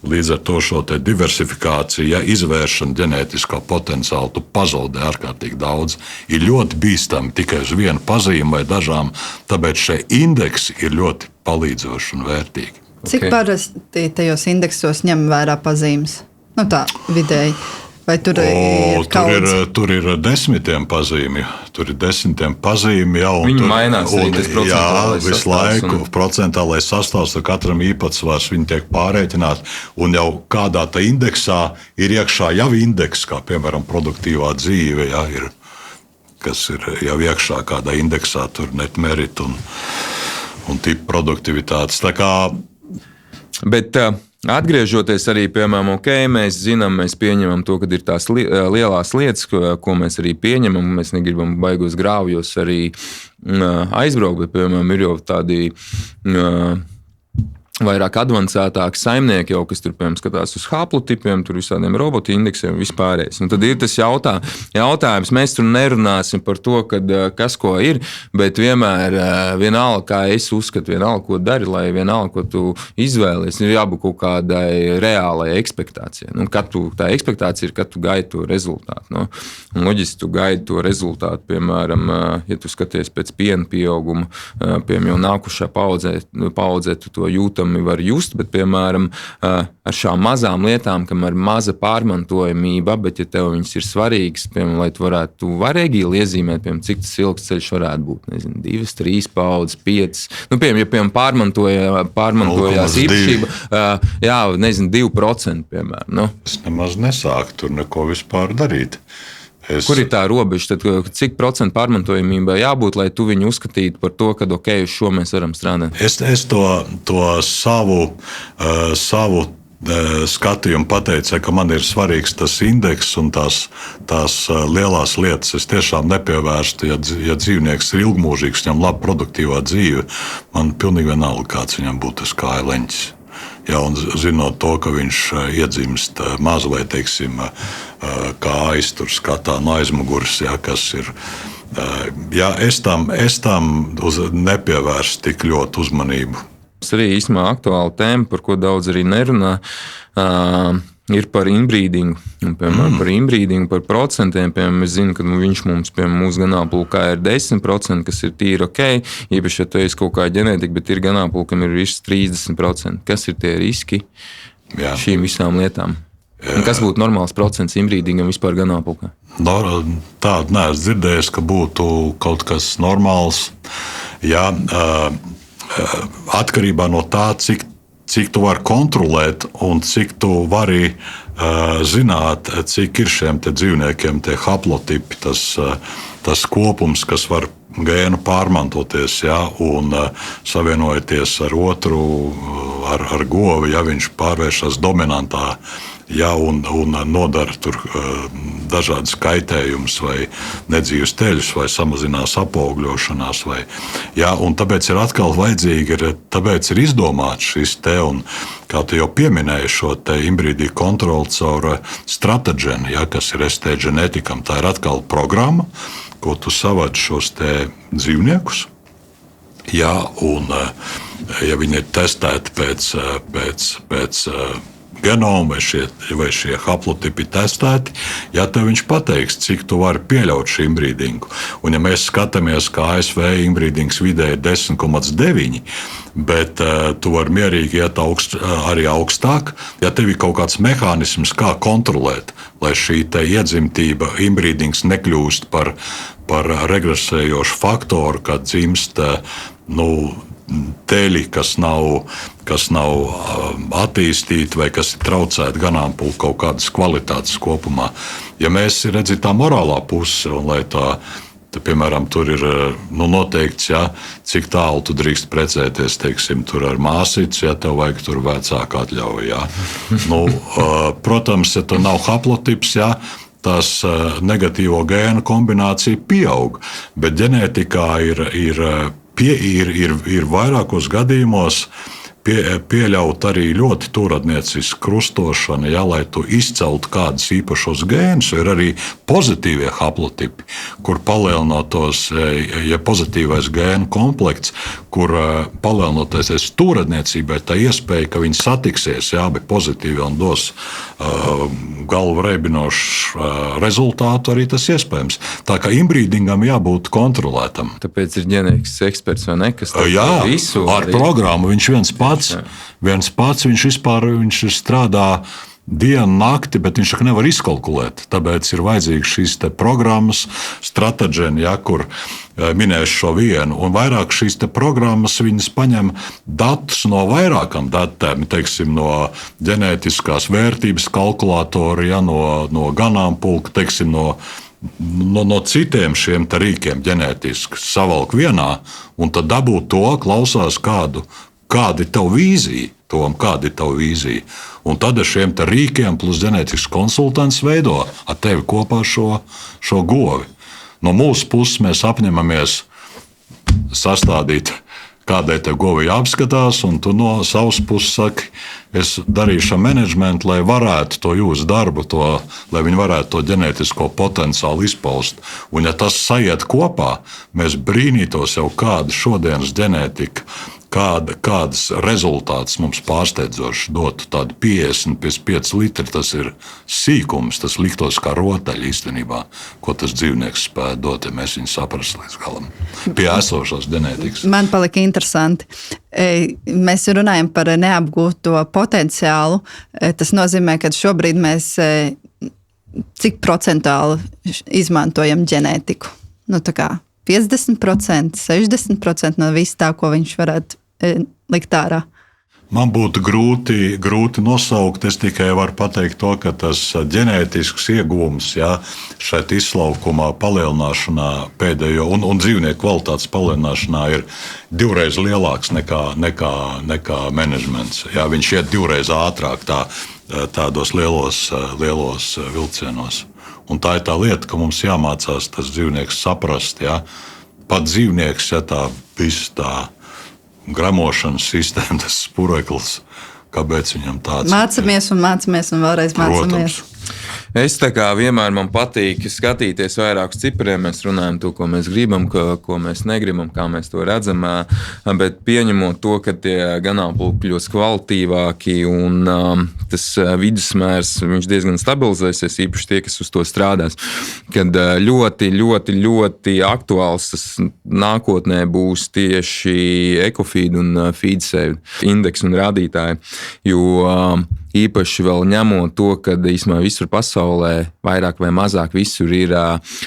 līdz ar to šo diversifikāciju, ja izvēršanu ģenētiskā potenciālu, tu pazaudē ārkārtīgi daudz. Ir ļoti bīstami tikai uz vienu pazīmi vai dažām, tāpēc šie indeksi ir ļoti palīdzoši un vērtīgi. Cik parasti tajos indeksos ņem vērā pazīmes? Tā vidēji. Vai tur ir kaudzes? Tur ir desmitiem pazīmju. Jā, viņi mainās arī tas procentālais sastāvs. Jā, visu laiku procentālais sastāvs, ar katram īpatsvars viņi tiek pārreikināti. Un jau kādā tā indeksā ir iekšā jau indeks, kā piemēram produktīvā dzīve, jā, kas ir jau iekšā kādā indeksā, tur net merit un tipu produktivitātes. Tā kā... Bet atgriežoties arī, piemēram, mēs zinām, mēs pieņemam to, ka ir tās lielās lietas, ko mēs arī pieņemam, mēs negribam baigos grāvjos arī aizbraukt, bet, piemēram, ir jau tādi vairāk advancētāki saimnieki, jau, kas tur, piemēram, skatās uz haplotipiem, tur visādiem robotu indeksiem un vispārējais. Un tad ir tas jautājums, mēs tur nerunāsim par to, kas ko ir, bet vienalga, kā es uzskatu, vienalga, ko dari, lai vienalga, ko tu izvēlies, ir jābūt kaut kādai reālai ekspektācijai. Tā ekspektācija ir, kad tu gaidi to rezultātu. No? Un loģiski, tu gaidi to rezultātu, piemēram, ja tu skaties pēc piena pieauguma, piemēram, jau nākušā paudzē tu to jūtam, var just, bet, piemēram, ar šām mazām lietām, kam ir maza pārmantojamība, bet, ja tev viņas ir svarīgas, piemēram, lai tu varētu varēgīli iezīmēt, piemēram, cik tas ilgs ceļš varētu būt, nezinu, 2, 3 paudzes, 5, piemēram, ja, piemēram, pārmantojās īpašība, 2%, piemēram. Nu. Es nemaz nesāku tur neko vispār darīt. Kur ir tā robeža? Tad, cik procentu pārmantojamībai jābūt, lai tu viņu uzskatītu par to, ka ok, uz šo mēs varam strādāt? Es to savu skatījumu pateicu, ka man ir svarīgs tas indeks un tās lielās lietas. Es tiešām nepievērstu, ja dzīvnieks ir ilgmūžīgs, viņam laba produktīvā dzīve, man pilnīgi vienalga, kāds viņam būtu tas kāja leņķis. Ja, un zinot to, ka viņš iedzimst mazu vai, teiksim, kājas tur skatā no aizmugures, ja, kas ir. Ja, es tam nepievērstu tik ļoti uzmanību. Tas arī īstenībā aktuāla tēma, par ko daudz arī nerunā, ir par inbrīdingu. Piemēram, par inbrīdingu, par procentiem. Piemēram, es zinu, ka viņš mums, piemēram, mūsu ganāmpulkā ir 10%, kas ir tīri ok. Īpaši, ja tu esi kaut kā ģenētika, bet ir ganāmpulkam ir viss 30%. Kas ir tie riski šīm visām lietām? Un kas būtu normāls procents inbrīdingam vispār ganāmpulkā? Tādu neesmu dzirdējis, ka būtu kaut kas normāls. Jā, atkarībā no tā, cik tu vari kontrolēt un cik tu vari zināt, cik ir šiem te dzīvniekiem tie haplotipi, tas kopums, kas var gēnu pārmantoties, ja, un savienojoties ar otru, ar govi, ja viņš pārvēršas dominantā, ja, un nodara tur dažādas kaitējumus vai nedzīvus teļus, vai samazinās apaugļošanās. Ja, un tāpēc ir atkal vajadzīgi, tāpēc ir izdomāts šis te, un kā tu jau pieminēji šo te inbrīdiju kontroli caur Stratagenu, ja, kas ir ST ģenētikam. Tā ir atkal programma, ko tu savāc šos te dzīvniekus. Ja, un ja viņi ir testēti pēc genomu vai šie haplotipi testēti, ja tev viņš pateiks, cik tu vari pieļaut šī inbrīdingu. Un ja mēs skatāmies, ka ASV inbrīdings vidē ir 10,9, bet tu vari mierīgi iet arī augstāk, ja tev ir kaut kāds mehānisms, kā kontrolēt, lai šī te iedzimtība inbrīdings nekļūst par regresējošu faktoru, kad dzimst teļi, kas nav attīstīti vai kas ir traucēti ganāmpulku kaut kādas kvalitātes kopumā. Ja mēs redzam tā morālā puse, un lai tā, piemēram, tur ir noteikts, ja, cik tālu tu drīkst precēties, teiksim, tur ar māsīcu, ja tev vajag tur vecāku atļauju. Ja. Protams, ja tev nav haplotips, ja, tās negatīvo gēnu kombinācija pieaug, bet ģenētikā ir vairākos gadījumos pieļaut arī ļoti turadniecisku krustošanu, ja, lai tu izceltu kādus īpašos gēnus. Ir arī pozitīvie haplotipi, kur palielinotos, ja pozitīvais gēnu komplekts, kur palielinoties turadniecībai, tā iespēja, ka viņi satiksies, ja, abi pozitīvi un dos galvu reibinošu rezultātu, arī tas iespējams. Tā kā inbrīdingam jābūt kontrolētam. Tāpēc ir ģenētikas eksperts vai ne, kas visu ar arī programmu viņš viens pats viņš strādā dienu, nakti, bet viņš nevar izkalkulēt. Tāpēc ir vajadzīgs šīs te programmas, Stratagena, ja, kur minēšu šo vienu. Un vairāk šīs te programmas viņas paņem datus no vairākām datēm, teiksim, no ģenētiskās vērtības kalkulātora, ja, no ganāmpulka, teiksim, no citiem šiem rīkiem ģenētiski savalk vienā, un tad dabūt to, klausās kāda ir tava vīzija, kāda ir tava vīzija. Un tad ar šiem rīkiem plus ģenētisks konsultants veido ar tevi kopā šo govi. No mūsu puses mēs apņemamies sastādīt kādai te govai jāapskatās, un tu no savas puses saki, es darīšu menedžmentu, lai varētu to jūsu darbu, lai viņi varētu to ģenētisko potenciālu izpaust. Un ja tas sajiet kopā, mēs brīnītos jau kāda šodienas ģenētika, kādas rezultātus mums pārsteidzoši dotu tādu 50-55 litri. Tas ir sīkums, tas liktos kā rotaļi īstenībā, ko tas dzīvnieks spēja dot, ja mēs viņu saprastu līdz galam. Pie esošās ģenētikas. Man palika interesanti. Mēs runājam par neapgūto potenciālu. Tas nozīmē, ka šobrīd mēs cik procentāli izmantojam ģenētiku? Tā kā 50%, 60% no viss tā, ko viņš varētu likt ārā. Man būtu grūti nosaukt. Es tikai varu pateikt to, ka tas ģenētisks iegūms šeit izslaukuma palielināšanā pēdējo un dzīvnieku kvalitātes palielināšanā ir 2 reizes lielāks nekā menedžments. Viņš iet 2 reizes ātrāk tādos lielos vilcienos. Un tā ir tā lieta, ka mums jāmācās tas dzīvnieks saprast. Pat dzīvnieks, tā viss tā gramošanas sistēma, tas spureklis, kāpēc viņam tāds mācāmies un vēlreiz mācāmies. Protams. Es tā kā vienmēr man patīk skatīties vairāk uz cipriem. Mēs runājam to, ko mēs gribam, ko mēs negribam, kā mēs to redzam. Bet pieņemot to, ka tie ganāmpulki kļūst kvalitīvāki un tas vidusmērs viņš diezgan stabilizēsies, īpaši tie, kas uz to strādās. Kad ļoti, ļoti, ļoti aktuāls tas nākotnē būs tieši ekofīd un feedsave indeks un rādītāji. Jo īpaši vēl ņemot to, ka īstenībā visur pasaulē, vairāk vai mazāk visur ir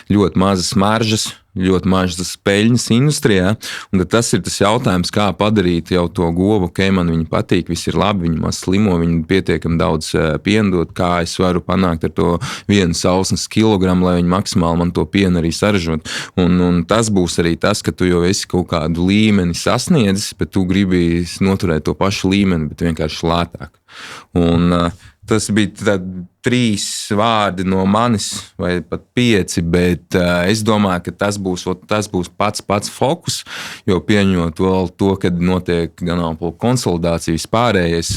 ļoti mazas maržas, ļoti mazas peļņas industrijā. Un tas ir tas jautājums, kā padarīt jau to govu, man viņa patīk, viss ir labi, viņa maz slimo, viņa pietiekami daudz pienu dod, kā es varu panākt ar to 1 sausnes kilogramu, lai viņi maksimāli man to pienu arī saražot. Un tas būs arī tas, ka tu jau esi kaut kādu līmeni sasniedzis, bet tu gribi noturēt to pašu līmeni, bet vienkārši lētāk. Un tas bija 3 vārdi no manis, vai pat 5, bet es domāju, ka tas būs pats fokus, jo pieņemot vēl to, kad notiek ganāmpulku konsolidācija vispārējais,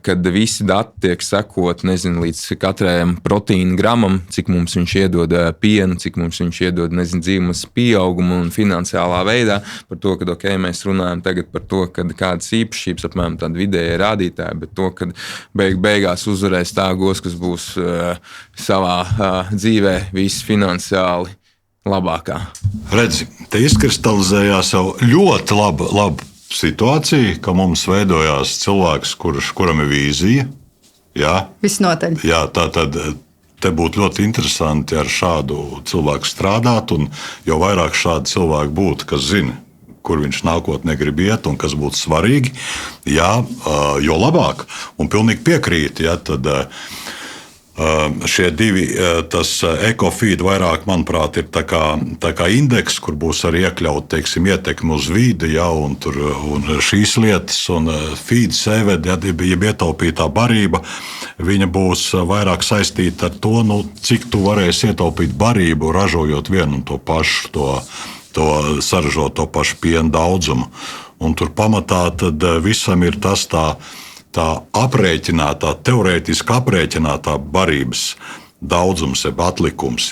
kad visi dati tiek sekot, līdz katram proteīna gramam, cik mums viņš iedod pienu, cik mums viņš iedod, dzīvumas pieaugumu un finansiālā veidā, par to, ka mēs runājam tagad par to, ka kādas īpašības apmēram tāda vidēja rādītāja, bet to, ka beigās uzvarēs tā kas būs savā dzīvē visfinansiāli labākā. Redzi, te izkristalizējās jau ļoti laba situācija, ka mums veidojās cilvēks, kuram ir vīzija. Visnotaļ. Tā tad te būtu ļoti interesanti ar šādu cilvēku strādāt, un jo vairāk šādi cilvēki būtu, kas zina, kur viņš nākotnē grib iet un kas būtu svarīgi, jo labāk. Un pilnīgi piekrīt, tad šie 2, tas ekofīd vairāk, manuprāt, ir tā kā indeks, kur būs arī iekļaut, ietekmi uz vidi, un šīs lietas, un feed saved, jeb ietaupītā barība, viņa būs vairāk saistīta ar to, cik tu varēsi ietaupīt barību, ražojot vienu un to pašu, to saražot to pašu piena daudzumu. Un tur pamatā tad visam ir tas tā aprēķinātā, teorētiski aprēķinātā barības daudzums, jeb atlikums,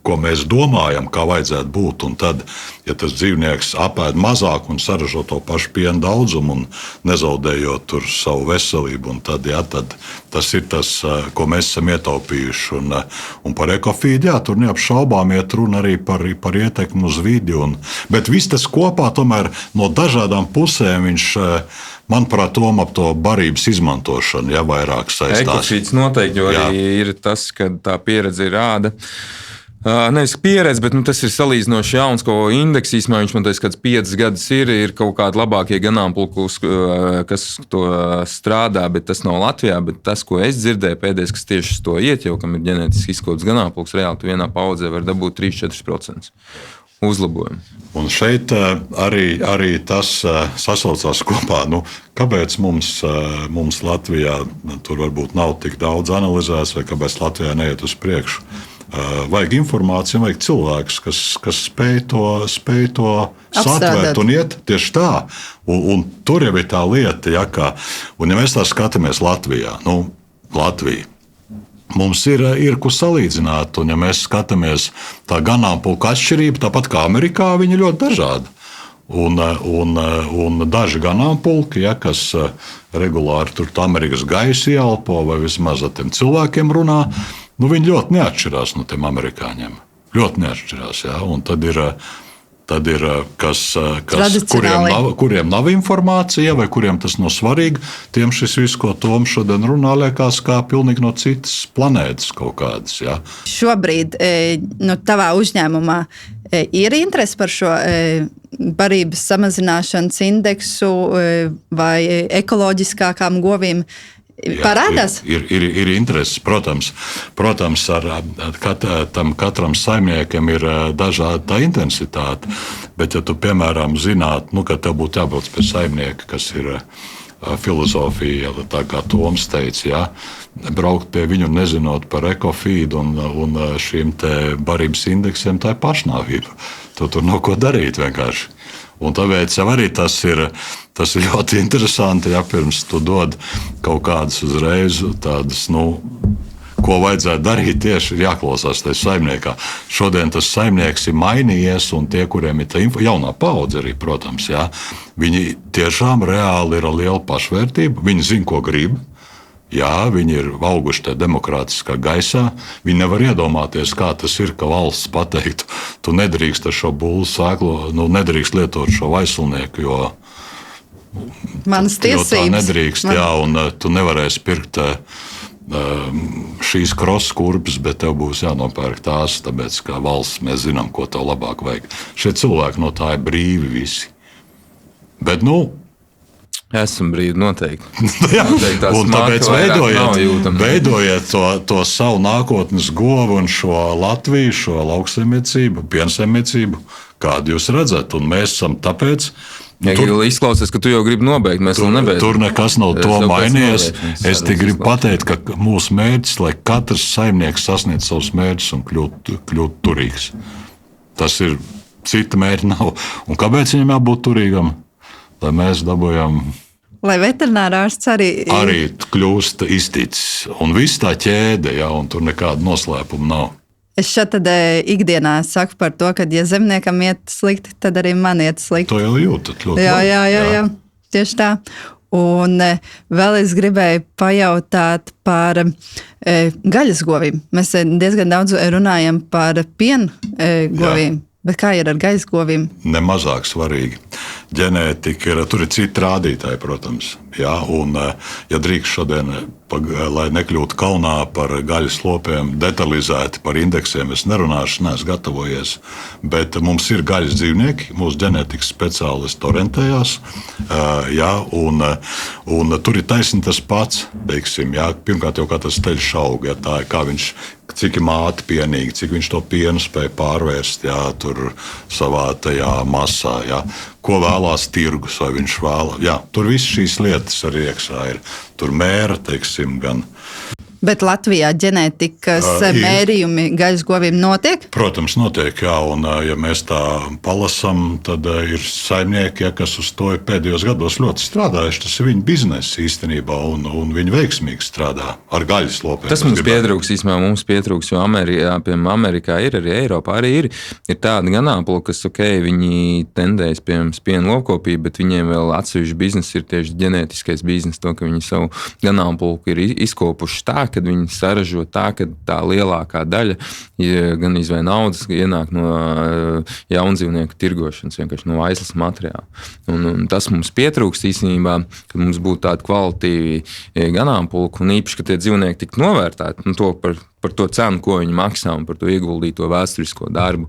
ko mēs domājam, kā vajadzētu būt. Un tad, ja tas dzīvnieks apēd mazāk un saražo to pašu piena daudzumu un nezaudējot tur savu veselību, tad tas ir tas, ko mēs esam ietaupījuši. Un par ekofīdu, tur neapšaubām iet runa arī par ietekmi uz vidi. Bet viss tas kopā tomēr no dažādām pusēm viņš, manuprāt, ap to barības izmantošanu vairāk saistās. Ekofīds noteikti, jo arī ir tas, ka tā pieredze rāda. Nevis pieredze, bet tas ir salīdzinoši jauns, ko indeks īsumā viņš man teica, kāds 5 gadus ir kaut kādi labākie ganāmpulki, kas to strādā, bet tas nav Latvijā. Bet tas, ko es dzirdēju pēdējais, kas tieši to iet, jau kam ir ģenētiski izkotas ganāmpulks, reāli tu vienā paudzē var dabūt 3-4% uzlabojumu. Un šeit arī tas sasaucās kopā. Kāpēc mums Latvijā tur varbūt nav tik daudz analizēts, vai kāpēc Latvijā neiet uz priekšu? Vajag informāciju, vajag cilvēkus, kas spēj to satvērt un iet tieši tā. Un tur jau ir tā lieta, ja mēs tā skatāmies Latvijā, Latvija. Mums ir ko salīdzināt, un ja mēs skatāmies tā ganāmpulka atšķirība, tāpat kā Amerikā, viņi ļoti dažādi. Un daži ganāmpulki, kas regulāri tur Amerikas gaisu ielpo vai vismaz ar tiem cilvēkiem runā, viņi ļoti neatšķirās no tiem amerikāņiem. Ļoti neatšķirās, ja? Un tad ir kuriem nav informācija, vai kuriem tas nav svarīgi. Tiem šis viss, ko Toms šodien runā, liekas kā pilnīgi no citas planētas kaut kādas. Ja? Šobrīd tavā uzņēmumā ir interese par šo barības samazināšanas indeksu vai ekoloģiskākām govīm? Parādās? Ir interesi, protams, katram saimniekam ir dažāda tā intensitāte, bet ja tu, piemēram, zinātu, ka tev būtu jābrauc pie saimnieka, kas ir filozofija, tā kā Toms teica, ja, braukt pie viņu nezinot par ekofīdu un šīm te barības indeksiem, tā ir pašnāvība. Tu tur nav ko darīt vienkārši. Un tāpēc jau arī tas ir ļoti interesanti, ja pirms tu dod kaut kādas uzreiz tādas, ko vajadzētu darīt tieši ir jāklausās tajā saimniekā. Šodien tas saimnieks ir mainījies, un tie, kuriem ir tā jaunā paudze arī, protams, ja, viņi tiešām reāli ir ar lielu pašvērtību, viņi zina, ko grib. Jā, viņi ir auguši tajā demokrātiskā gaisā. Viņi nevar iedomāties, kā tas ir, ka valsts pateiktu, tu nedrīkst ar šo būlu sēklu, nedrīkst lietot šo vaisulnieku, jo manas tiesības. Tā nedrīkst, jā, un tu nevarēsi pirkt šīs kroskurpes, bet tev būs jānopērk tās, tāpēc, ka valsts mēs zinām, ko tev labāk vajag. Šie cilvēki no tā ir brīvi visi. Bet, esam brīvi noteikti. Un tāpēc veidojiet to savu nākotnes govu un šo Latviju, šo lauksaimniecību, piensaimniecību, kādu jūs redzat. Un mēs esam tāpēc. Izklausās, ka tu jau gribi nobeigt. Mēs vēl nebeidzam. Tur nekas nav to mainījies. Es te gribu pateikt, ka mūsu mērķis, lai katrs saimnieks sasniedz savus mērķus un kļūt turīgs. Tas ir, cita mērķa nav. Un kāpēc viņam jābūt turīgam? Lai mēs dabūjam. Lai veterinārārsts arī kļūst izticis. Un viss tā ķēde, ja, un tur nekāda noslēpuma nav. Es šeit ikdienā saku par to, ka, ja zemniekam iet slikti, tad arī man iet slikti. To jau jūtat ļoti labi. Jā, tieši tā. Un vēl es gribēju pajautāt par gaļas govīm. Mēs diezgan daudz runājam par piena govīm. Bet kā ir ar gaļas govīm? Nemazāk svarīgi. Ģenētika ir, tur ir citi rādītāji, protams. Jā, un, ja drīkst šodien, lai nekļūtu kaunā par gaļas lopiem, detalizēti par indeksiem, es nerunāšu, neesmu gatavojies. Bet mums ir gaļas dzīvnieki, mūsu ģenētikas speciālisti orientējās. Jā, un tur ir taisni tas pats. Teiksim, jā, pirmkārt, jau kā tas teļš aug, ja, tā, kā viņš, cik ir māte pienīgi, cik viņš to pienu spēja pārvērst, jā, tur savā tajā masā. Jā. Ko vēlās tirgus, vai viņš vēlās. Jā, tur viss šīs lietas arī iekšā ir. Tur mēra, teiksim, gan. Bet Latvijā ģenētikas mērījumi gaļas govīm notiek? Protams, notiek, jā. Un, ja mēs tā palasam, tad ir saimnieki, kas uz to ir pēdējos gados ļoti strādājuši. Tas ir viņu biznesa īstenībā, un viņi veiksmīgi strādā ar gaļas lopiem. Tas mums pietrūks, īstenībā mums pietrūks, jo Amerikā ir arī Eiropā arī ir tādi ganāmpulki, kas, viņi tendējas pie piena lopkopību, bet viņiem vēl atsevišķi biznesa ir tieši ģenētiskais bizness, to, ka viņi savu ganāmpulku ir izkopuši tā, kad viņi saražo tā, ka tā lielākā daļa gan izvēl naudas ienāk no jaundzīvnieku tirgošanas, vienkārši no aizlas materiāla. Un tas mums pietrūkst īstenībā, kad mums būtu tādi kvalitīvi ganāmpulki, un īpaši, ka tie dzīvnieki tiktu novērtēti, to par to cenu, ko viņi maksā un par to ieguldīto vēsturisko darbu.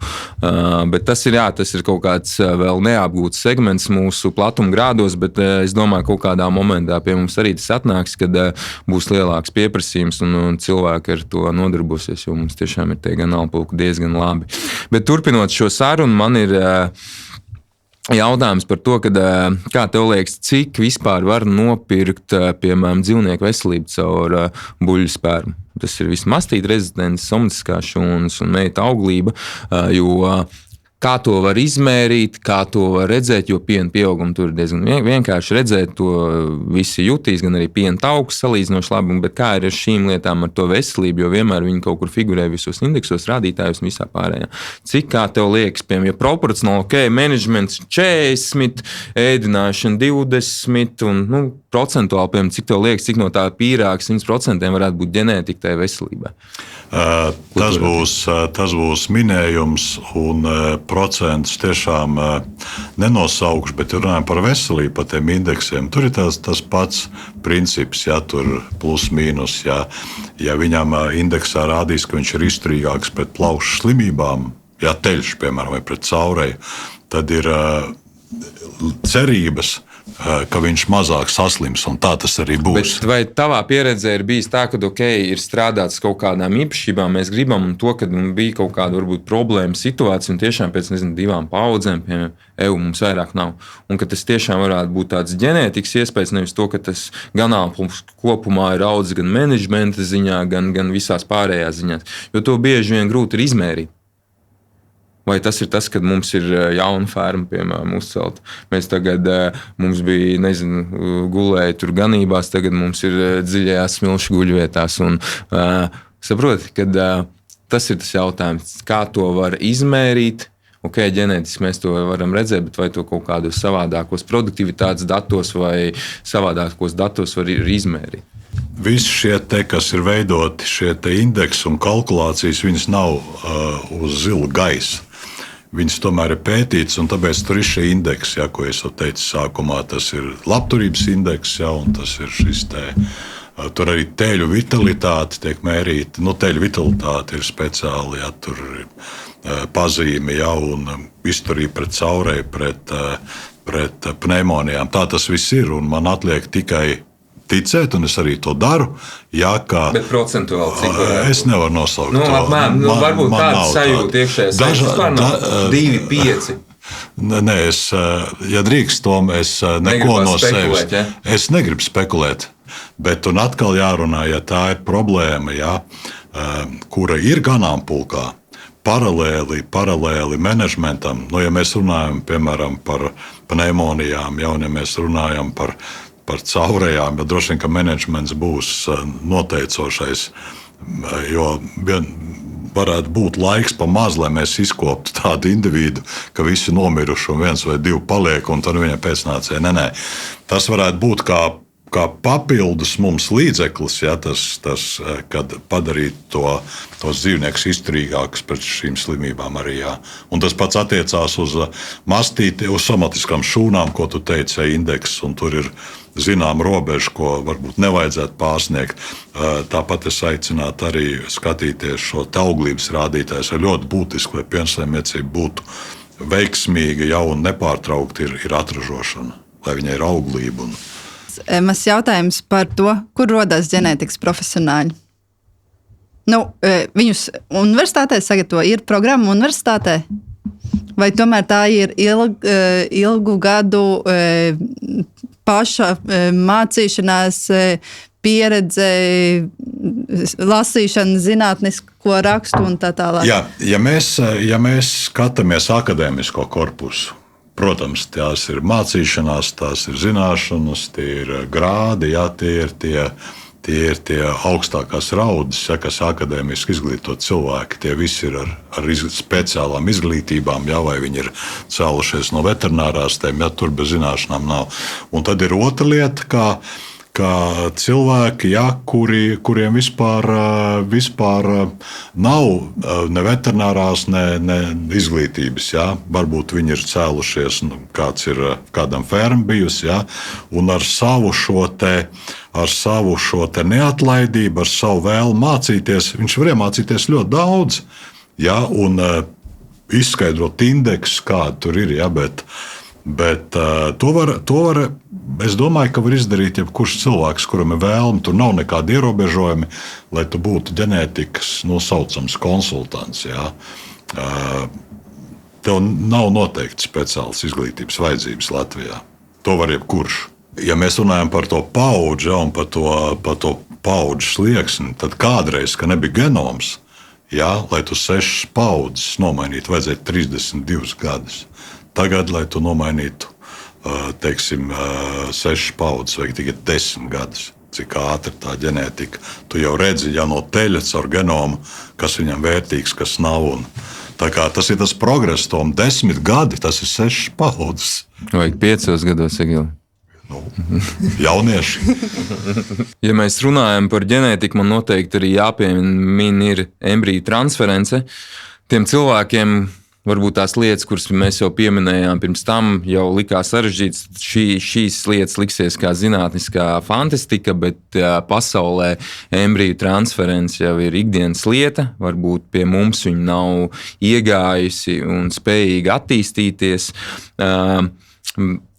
Bet tas ir kaut kāds vēl neapgūts segments mūsu platuma grādos, bet es domāju, ka kaut kādā momentā pie mums arī tas atnāks, kad būs lielāks pieprasījums un cilvēki ar to nodarbosies, jo mums tiešām ir tie ganāmpulki diezgan labi. Bet turpinot šo sarunu, man ir jautājums par to, kā tev liekas, cik vispār var nopirkt, piemēram, dzīvnieku veselību caur buļļu spermu? Tas ir viss mastīta rezistents, somatiskās šūnas un meita auglība, jo kā to var izmērīt, kā to var redzēt, jo piena pieauguma tur ir diezgan vienkārši redzēt, to visi jutīs, gan arī piena tauks salīdzinoši labi, bet kā ir ar šīm lietām, ar to veselību, jo vienmēr viņi kaut kur figurē visos indeksos, rādītājos un visā pārējā. Cik kā tev liekas, piemēram, ja proporcionāli, managements 40, ēdināšana 20 un, procentuāli, piemēram, cik tev liekas, cik no tā pīrāga 100% varētu būt ģenētika tai veselībai? Tas būs minējums un procentus tiešām nenosaukšu, bet runājam par veselību, par tiem indeksiem. Tur ir tas pats princips, ja tur plus mīnus. Ja viņam indeksā rādīs, ka viņš ir izturīgāks pret plaušu slimībām, ja teļš, piemēram, vai pret caureju, tad ir cerības, ka viņš mazāk saslims, un tā tas arī būs. Bet vai tavā pieredzē ir bijis tā, ka ir strādāts kaut kādām īpašībām, mēs gribam, un to, kad bija kaut kāda varbūt problēma situācija, un tiešām pēc 2 paudzēm, piemēram, mums vairāk nav, un ka tas tiešām varētu būt tāds ģenētikas iespējas, nevis to, ka tas ganāmpulks kopumā ir audzis gan menedžmenta ziņā, gan visās pārējās ziņās, jo to bieži vien grūti ir izmērīt. Vai tas ir tas, kad mums ir jauna ferma, piemēram, uzcelta? Mēs tagad, mums bija, gulēja tur ganībās, tagad mums ir dziļajās smilšu guļvietās. Un saproti, kad tas ir tas jautājums, kā to var izmērīt. Ģenētiski mēs to varam redzēt, bet vai to kaut kādos savādākos produktivitātes datos vai savādākos datos var izmērīt? Visi šie kas ir veidoti, šie indeksi un kalkulācijas, viņas nav uz zila gaisa. Viņas tomēr ir pētītas, un tāpēc tur ir šie indeksi, ko es jau teicu sākumā. Tas ir labturības indeks, un tas ir šis tur arī teļu vitalitāte tiek mērīta. Teļu vitalitāte ir speciāli, tur ir pazīme, un izturība pret caureju, pret pneimonijām. Tā tas viss ir, un man atliek tikai ticēt, un es arī to daru. Bet procentuāli cik varētu? Es nevaru nosaukt to. Apmēram, varbūt tāda sajūta iekšējā vispār nav 2,5. Nē, ja drīkst, Tom, es neko no sevis. Ja? Es negribu spekulēt, bet un atkal jārunā, ja tā ir problēma, kura ir ganāmpulkā, paralēli menedžmentam. Ja mēs runājam, piemēram, par pneimonijām, ja mēs runājam par caurējām, bet droši vien, ka menedžments būs noteicošais, jo varētu būt laiks pa maz, lai mēs izkoptu tādu individu, ka visi nomiruši un 1 vai 2 paliek, un tad viņam pēcnācēji. Nē. Tas varētu būt kā papildus mums līdzeklis, kad padarīt tos dzīvniekus izturīgākus pret šīm slimībām arī. Un tas pats attiecās uz mastīti, uz somatiskām šūnām, ko tu teici, indeks, un tur ir zinām robežu, ko varbūt nevajadzētu pārsniegt. Tāpat es aicinātu arī skatīties šo auglības rādītājus. Ir ļoti būtiski, lai piensaimniecība būtu veiksmīga, un nepārtraukti ir atražošana, lai viņai ir auglība. Mazs jautājums par to, kur rodas ģenētikas profesionāļi. Viņus universitātē sagatavo, ir programma universitātē? Vai tomēr tā ir ilgu gadu paša mācīšanās pieredze, lasīšana, zinātnisko rakstu un tā tālāk? Ja mēs skatāmies akadēmisko korpusu, protams, tās ir mācīšanās, tās ir zināšanas, tie ir grādi, tie ir tie augstākās raudas, kas akadēmiski izglītot cilvēki. Tie visi ir ar speciālām izglītībām, vai viņi ir cēlušies no veterinārās tēm, tur bez zināšanām nav. Un tad ir otra lieta, kā cilvēki, kuriem vispār nav ne veterinārās, ne izglītības. Varbūt viņi ir cēlušies, kādam fermam bijusi, un ar savu šo neatlaidību, ar savu vēlmu mācīties, viņš var iemācīties ļoti daudz, un izskaidrot indeksus, kādi tur ir, bet to var, es domāju, ka var izdarīt jebkurš cilvēks, kuram ir vēlme. Tur nav nekādi ierobežojumi, lai tu būtu ģenētikas saucams konsultants. Tev nav noteikti speciāls izglītības vajadzības Latvijā. To var jebkurš. ja mēs runājam par to paudžu un par to paudžu slieksni, tad kādreiz, kad nebija genoms, lai tu 6 paudzes nomainītu, vajadzēja 32 gadus. Tagad, lai tu nomainītu, teiksim, 6 paudzes, vajag tikai 10 gadus. Cik ātri tā ģenētika. Tu jau redzi, no teļa caur genomu, kas viņam vērtīgs, kas nav. Tā kā tas ir tas progress, Tom, 10 gadi, tas ir 6 paudzes. Vajag 5 gados, Egili. Jaunieši. Ja mēs runājam par ģenētiku, man noteikti arī jāpiemina ir embriju transference. Tiem cilvēkiem varbūt tās lietas, kuras mēs jau pieminējām pirms tam, jau likās sarežģītas. Šīs lietas liksies kā zinātniskā fantastika, bet pasaulē embriju transference jau ir ikdienas lieta. Varbūt pie mums viņa nav iegājusi un spējīga attīstīties.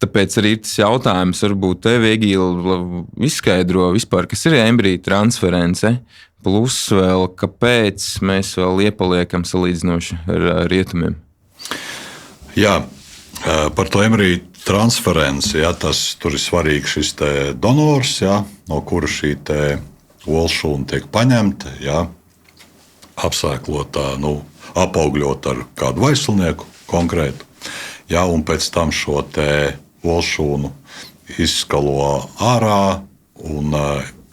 Tāpēc arī ir tas jautājums, varbūt tev, Egīla, izskaidro vispār, kas ir embriju transference, plus vēl, kāpēc mēs vēl iepaliekam salīdzinoši ar rietumiem. Jā, par to embriju transferenci, tur ir svarīgs šis donors, no kura šī olšūna tiek paņemta, apsēklotā, apaugļot ar kādu vaislnieku konkrētu. Un pēc tam šo olšūnu izskalo ārā un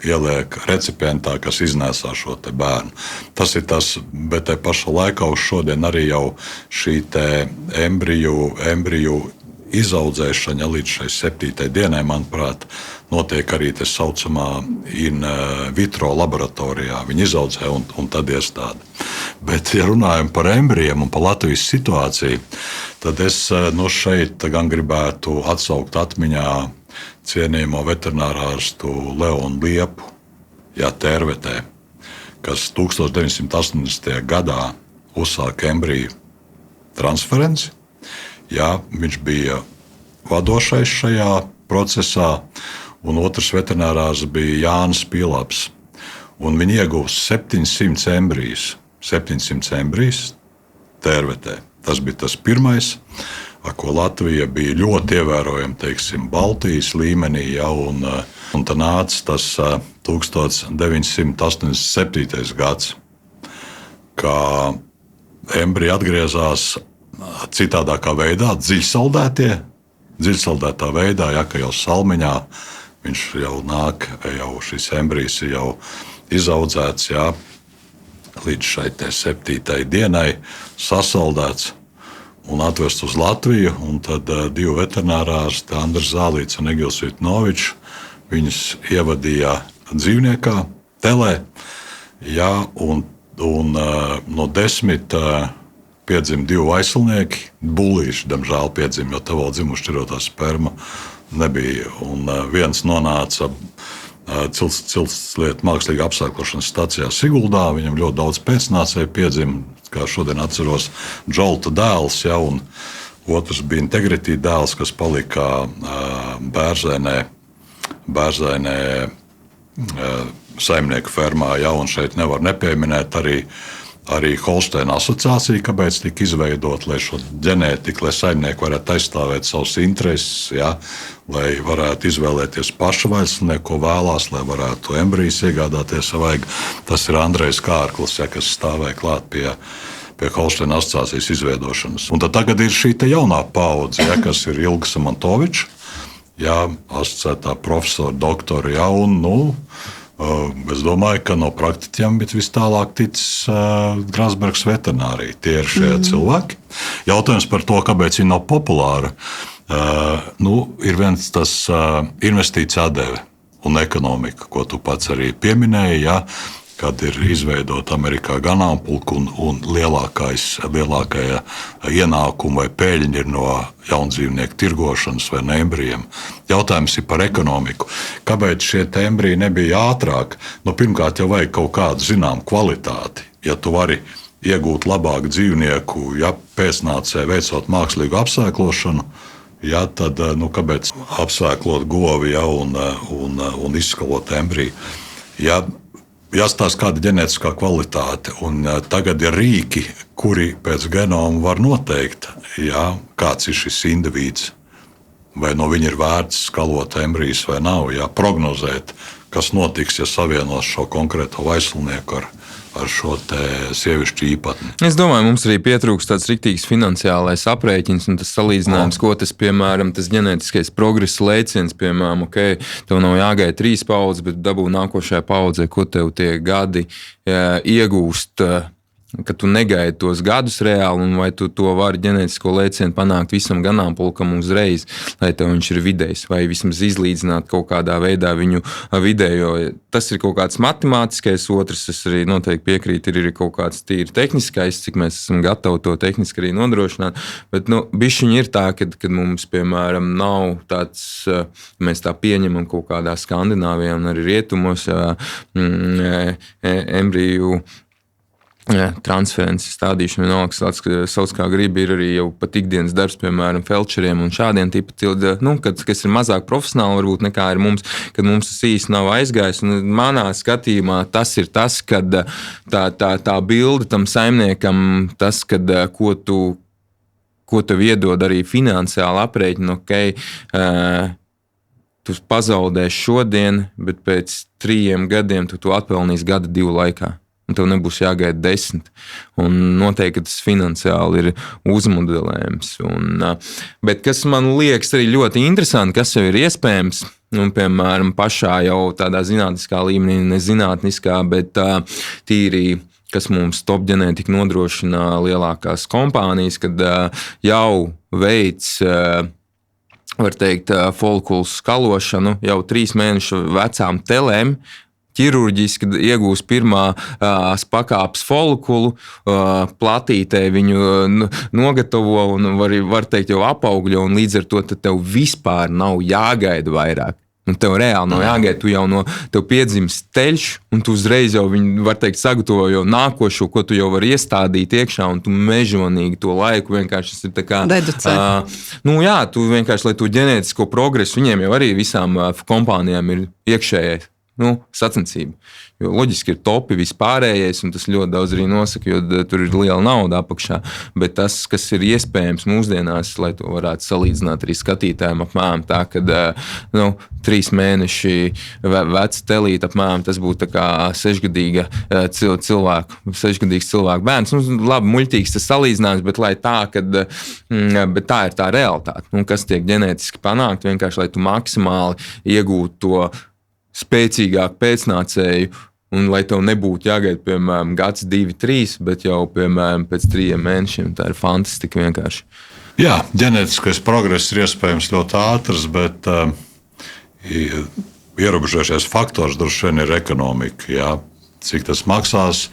ieliek recipientā, kas iznēsā šo bērnu. Tas ir tas, bet te pašā laikā uz šodien arī jau šī embriju izaudzēšana līdz šai 7. dienai, manuprāt, notiek arī tā saucamā in vitro laboratorijā. Viņi izaudzē un tad iestāda. Bet, ja runājam par embrijiem un par Latvijas situāciju, tad es šeit gan gribētu atsaukt atmiņā cienījamo veterinārārstu Leonu Liepu, Tērvetē, kas 1980. gadā uzsāka embriju transferenci. Viņš bija vadošais šajā procesā, un otrs veterinārārsts bija Jānis Pielaps. Viņi ieguva 700 embrijus Tērvetē. Tas bija tas pirmais, ko Latvija bija ļoti ievērojama, teiksim, Baltijas līmenī, un tā nāca tas 1987. gads, kā embriji atgriezās citādākā veidā, dziļsaldētā veidā, ka jau salmiņā viņš jau nāk, šis embrijs ir jau izaudzēts, līdz šai 7. dienai sasaldēts un atvest uz Latviju, un tad 2 veterinārārsti, Andris Zālīts un Egils Vitnovičs, viņus ievadīja dzīvniekā, telē, un no 10 piedzima 2 aizsilnieki, bulīši, diemžēl piedzima, jo te vēl dzimuši šķirotā sperma nebija, un viens nonāca Ciltslietu mākslīgā apsēklošanas stacijā Siguldā, viņam ļoti daudz pēcnācēju piedzima, kā šodien atceros, Džolta dēls, un otrs bija Integrity dēls, kas palika Bērzainē saimnieku fermā, un šeit nevar nepieminēt arī Holsteina asociācija, kāpēc tika izveidota, lai šo ģenētiku, lai saimnieki varētu aizstāvēt savus intereses, lai varētu izvēlēties pašu vaļsnieku, ko vēlās, lai varētu embrijus iegādāties. Tas ir Andrejs Kārklis, kas stāvēja klāt pie Holsteina asociācijas izveidošanas. Un tad tagad ir šī jaunā paudze, kas ir Ilga Samantoviča, asociētā profesora, doktora, es domāju, ka no praktiķiem vis tālāk ticis Grasbergs veterinārija. Tie ir šie cilvēki. Jautājums par to, kāpēc viņi nav populāri, ir viens tas investīcija atdeve un ekonomika, ko tu pats arī pieminēji, kad ir izveidota Amerikā ganāmpulka un lielākā ienākuma vai peļņa ir no jaundzīvnieku tirgošanas vai no embrijiem. Jautājums ir par ekonomiku. Kāpēc šie embriji nebija ātrāk? Pirmkārt, jau vajag kaut kādu zināmu kvalitāti. Ja tu vari iegūt labāku dzīvnieku, pēcnācēju veicot mākslīgu apsēklošanu, tad kāpēc apsēklot govi un izskalot embriju? Jāstāsta, kāda ir ģenētiskā kvalitāte. Tagad ir rīki, kuri pēc genoma var noteikt, kāds ir šis indivīds. vai no viņa ir vērts skalot embrijus vai nav, prognozēt, kas notiks, ja savienos šo konkrēto vaislnieku ar šo sievišķu īpatni. Es domāju, mums arī pietrūkst tāds riktīgs finansiālais aprēķins un tas salīdzinājums, ko tas, piemēram, tas ģenētiskais progresa lēciens, piemēram, tev nav jāgaida 3 paudzes, bet dabū nākošajā paudzē, ko tev tie gadi iegūst, ka tu negaidi tos gadus reāli, un vai tu to vari ģenētisko lēcienu panākt visam ganāmpulkam uzreiz, lai tev viņš ir vidējs, vai vismaz izlīdzināt kaut kādā veidā viņu vidējo. Tas ir kaut kāds matemātiskais, otrs, es arī noteikti piekrītu, ir kaut kāds tīri tehniskais, cik mēs esam gatavi to tehniski arī nodrošināt, bet bišķiņi ir tā, kad mums, piemēram, nav tāds, mēs tā pieņemam kaut kādā Skandināvijā un arī rietumos embriju transferences stādīšana, vienalga tāds, sauc kā gribi, ir arī jau pat ikdienas darbs, piemēram, felčeriem un šādiem tipu cilvēkiem, kas ir mazāk profesionāli varbūt nekā ir mums, kad mums tas īsti nav aizgājis. Un manā skatījumā tas ir tas, kad tā bilde tam saimniekam, tas, kad ko tev iedod arī finansiāli aprēķinu, tu pazaudēsi šodien, bet pēc 3 gadiem tu to atpelnīsi 1-2 laikā. Un tev nebūs jāgaida 10. Un noteikti tas finansiāli ir uzmodelējams. Bet kas man liekas arī ļoti interesanti, kas jau ir iespējams, piemēram, pašā jau tādā zinātniskā līmenī, nezinātniskā, bet tīri, kas mums top ģenētika nodrošina lielākās kompānijas, kad jau veids, var teikt, folikulu skalošanu jau 3 mēnešu vecām telēm, ķirurģiski iegūst pirmās pakāpes folikulu, platītē viņu nogatavo un var teikt jau apaugļo, un līdz ar to tev vispār nav jāgaida vairāk. Un tev reāli nav jāgaida, tev piedzimst teļš, un tu uzreiz jau viņu, var teikt, sagatavo jau nākošo, ko tu jau vari iestādīt iekšā, un tu mežonīgi to laiku vienkārši ir tā kā... Reducē. Tu vienkārši, lai to ģenētisko progresu, viņiem jau arī visām kompānijām ir iekšējais. Sacensība. Jo loģiski ir topi vispārējais, un tas ļoti daudz arī nosaka, jo tur ir liela nauda apakšā. Bet tas, kas ir iespējams mūsdienās, lai to varētu salīdzināt arī skatītājiem, apmēram tā, kad 3 mēneši veca telīte, apmēram tas būtu tā kā 6-gadīgs cilvēku bērns. Labi, muļķīgs tas salīdzinājums, bet lai tā, bet tā ir tā realitāte. Kas tiek ģenētiski panākt, vienkārši, lai tu maksimāli iegūtu to spēcīgāku pēcnācēju, un lai tev nebūtu jāgaida, piemēram, 1, 2, 3, bet jau, piemēram, pēc 3 mēnešiem. Tā ir fantastika vienkārši. Jā, ģenētiskais progress ir iespējams ļoti ātrs, bet ierobežojušais faktors droši vien ir ekonomika. Jā. Cik tas maksās,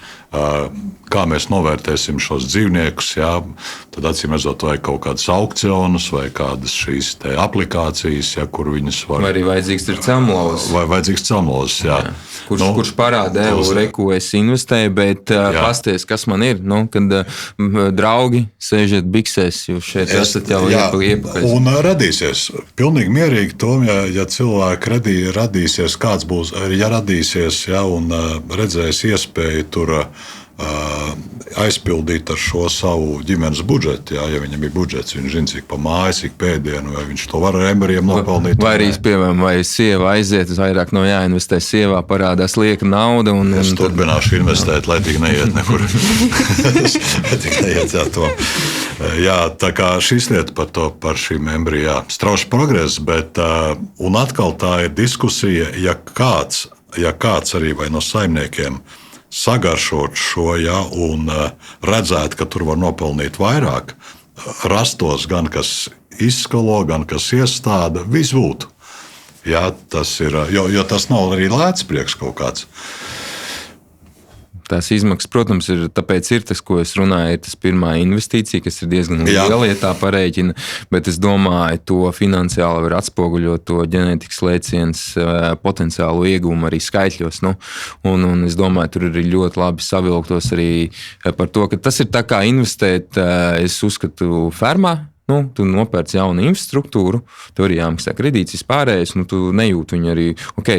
kā mēs novērtēsim šos dzīvniekus, tad acīmredzot vai kaut kādas aukcionus vai kādas šīs aplikācijas, kur viņas var... Vai arī vajadzīgs ir celmlovs. Vai vajadzīgs celmlovs, jā. Kurš parāda, ko es investēju, bet pasties, kas man ir, kad draugi sēžiet biksēs, jūs šeit esat jau iepakaļ. Un radīsies, pilnīgi mierīgi tom, ja cilvēki radīsies, kāds būs, ja radīsies, un redzēs iespēju tur aizpildīt ar šo savu ģimenes budžetu. Ja viņam ir budžets, viņš zina, cik pa māju, cik pēdienu, vai viņš to var ar embriem nopelnīt. Vai arī, piemēram, vai sieva aiziet, vairāk nav jāinvestē sievā, parādās lieka nauda. Es turpināšu investēt, lai tik neiet nekur. Tik neiet to. Jā, tā kā šis lieta par šīm embrijām strauši progress, bet un atkal tā ir diskusija, ja kāds arī vai no saimniekiem sagaršot šo, un redzēt, ka tur var nopelnīt vairāk, rastos gan kas izskalo, gan kas iestāda, viss būtu. Jā, tas ir, jo tas nav arī lēts priekš kaut kāds. Tās izmaksas, protams, ir tas, ko es runāju, ir tas pirmā investīcija, kas ir diezgan liela, ja tā parēķina, bet es domāju, to finansiāli var atspoguļot to ģenētikas lēciens potenciālu ieguvumu arī skaitļos. Un es domāju, tur ir ļoti labi savilktos arī par to, ka tas ir tā kā investēt, es uzskatu, fermā. Tu nopērci jaunu infrastruktūru, tev arī jāmaksā kredīts vispārējais, tu nejūti viņu arī,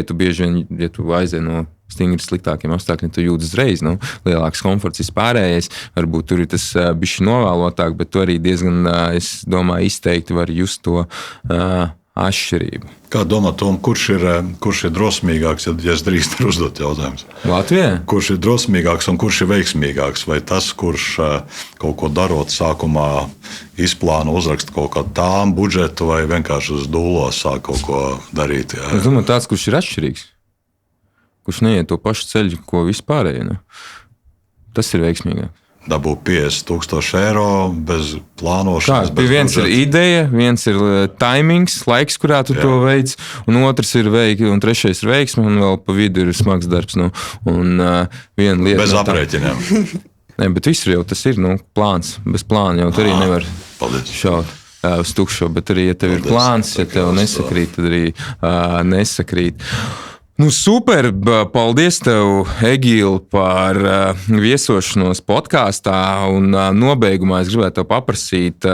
tu bieži vien, ja tu aizēji no stingri sliktākiem apstākļiem, tu jūti uzreiz, lielāks komforts vispārējais, varbūt tur ir tas bišķi novēlotāk, bet tu arī diezgan, es domāju, izteikti var just to atšķirība. Kā domā, Tom, kurš ir drosmīgāks, ja es drīkstu uzdot jautājumus? Latvijā? Kurš ir drosmīgāks un kurš ir veiksmīgāks? Vai tas, kurš kaut ko darot sākumā izplāno, uzraksta kaut kādu tām budžetu vai vienkārši uz dūlo sāk kaut ko darīt? Jā. Es domāju, tāds, kurš ir atšķirīgs. Kurš neiet to pašu ceļu, ko vispārējie. Ne? Tas ir veiksmīgāk. Dabū 50,000 eiro bez plānošanas. Viens ir ideja, viens ir taimings, laiks, kurā tu to veic, un otrs ir un trešais ir veiksme, un vēl pa vidu ir smags darbs. Un viena lieta. Bez aprēķiniem. Nē, bet visur jau tas ir plāns. Bez plāna jau tur arī nevar šaut uz tukšo, bet arī, ja tev ir plāns, ja tev nesakrīt, tad arī nesakrīt. Super! Paldies tev, Egīl, par viesošanos podkāstā. Un nobeigumā es gribētu tev paprasīt,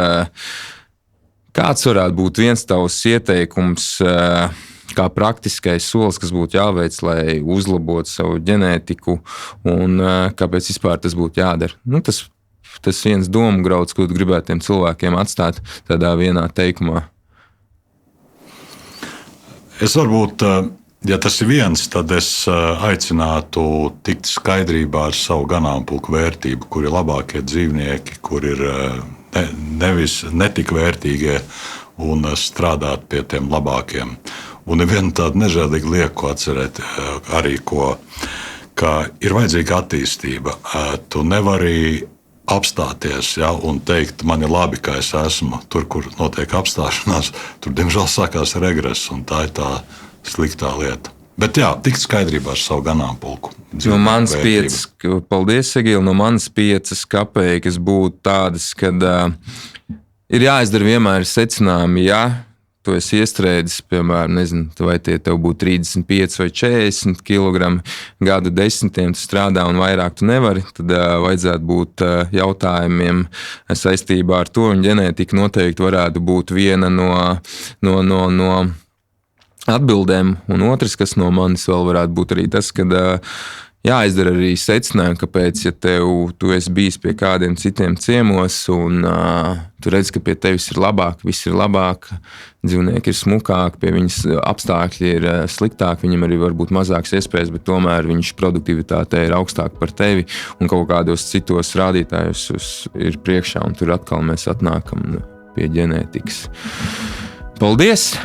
kāds varētu būt viens tavs ieteikums, kā praktiskais solis, kas būtu jāveic, lai uzlabotu savu ģenētiku, un kāpēc vispār tas būtu jādara. Tas viens domu grauds, ko tu gribētu tiem cilvēkiem atstāt tādā vienā teikumā. Es varbūt... Ja tas ir viens, tad es aicinātu tikt skaidrībā ar savu ganāmpulku vērtību, kur ir labākie dzīvnieki, kur ir nevis netik vērtīgie, un strādāt pie tiem labākiem. Un ir viena tāda nežēlīga lieta, ko atcerēt arī, ka ir vajadzīga attīstība. Tu nevari apstāties, ja, un teikt, man ir labi, ka es esmu. Tur, kur notiek apstāšanās, tur, diemžēl, sākās regress, un tā ir tā sliktā lieta. Bet jā, tikt skaidrībā ar savu ganāmpulku. No manas 5, paldies, Egīl, no manas 5 kapeikas būtu tādas, kad ir jāizdara vienmēr secinājumi, ja tu esi iestrēdzis, piemēram, nezinu, vai tev būtu 35 vai 40 kg, gadu desmitiem tu strādā un vairāk tu nevari, tad vajadzētu būt jautājumiem saistībā ar to, un ģenētika noteikti varētu būt viena no atbildēm, un otrs, kas no manis vēl varētu būt arī tas, ka jāizdara arī secinājumi, kāpēc, ja tu esi bijis pie kādiem citiem ciemos, un tu redz, ka pie tevis ir labāk, viss ir labāk, dzīvnieki ir smukāk, pie viņas apstākļi ir sliktāk, viņam arī var būt mazāks iespējas, bet tomēr viņš produktivitāte ir augstāk par tevi, un kaut kādos citos rādītājos ir priekšā, un tur atkal mēs atnākam pie ģenētikas. Paldies!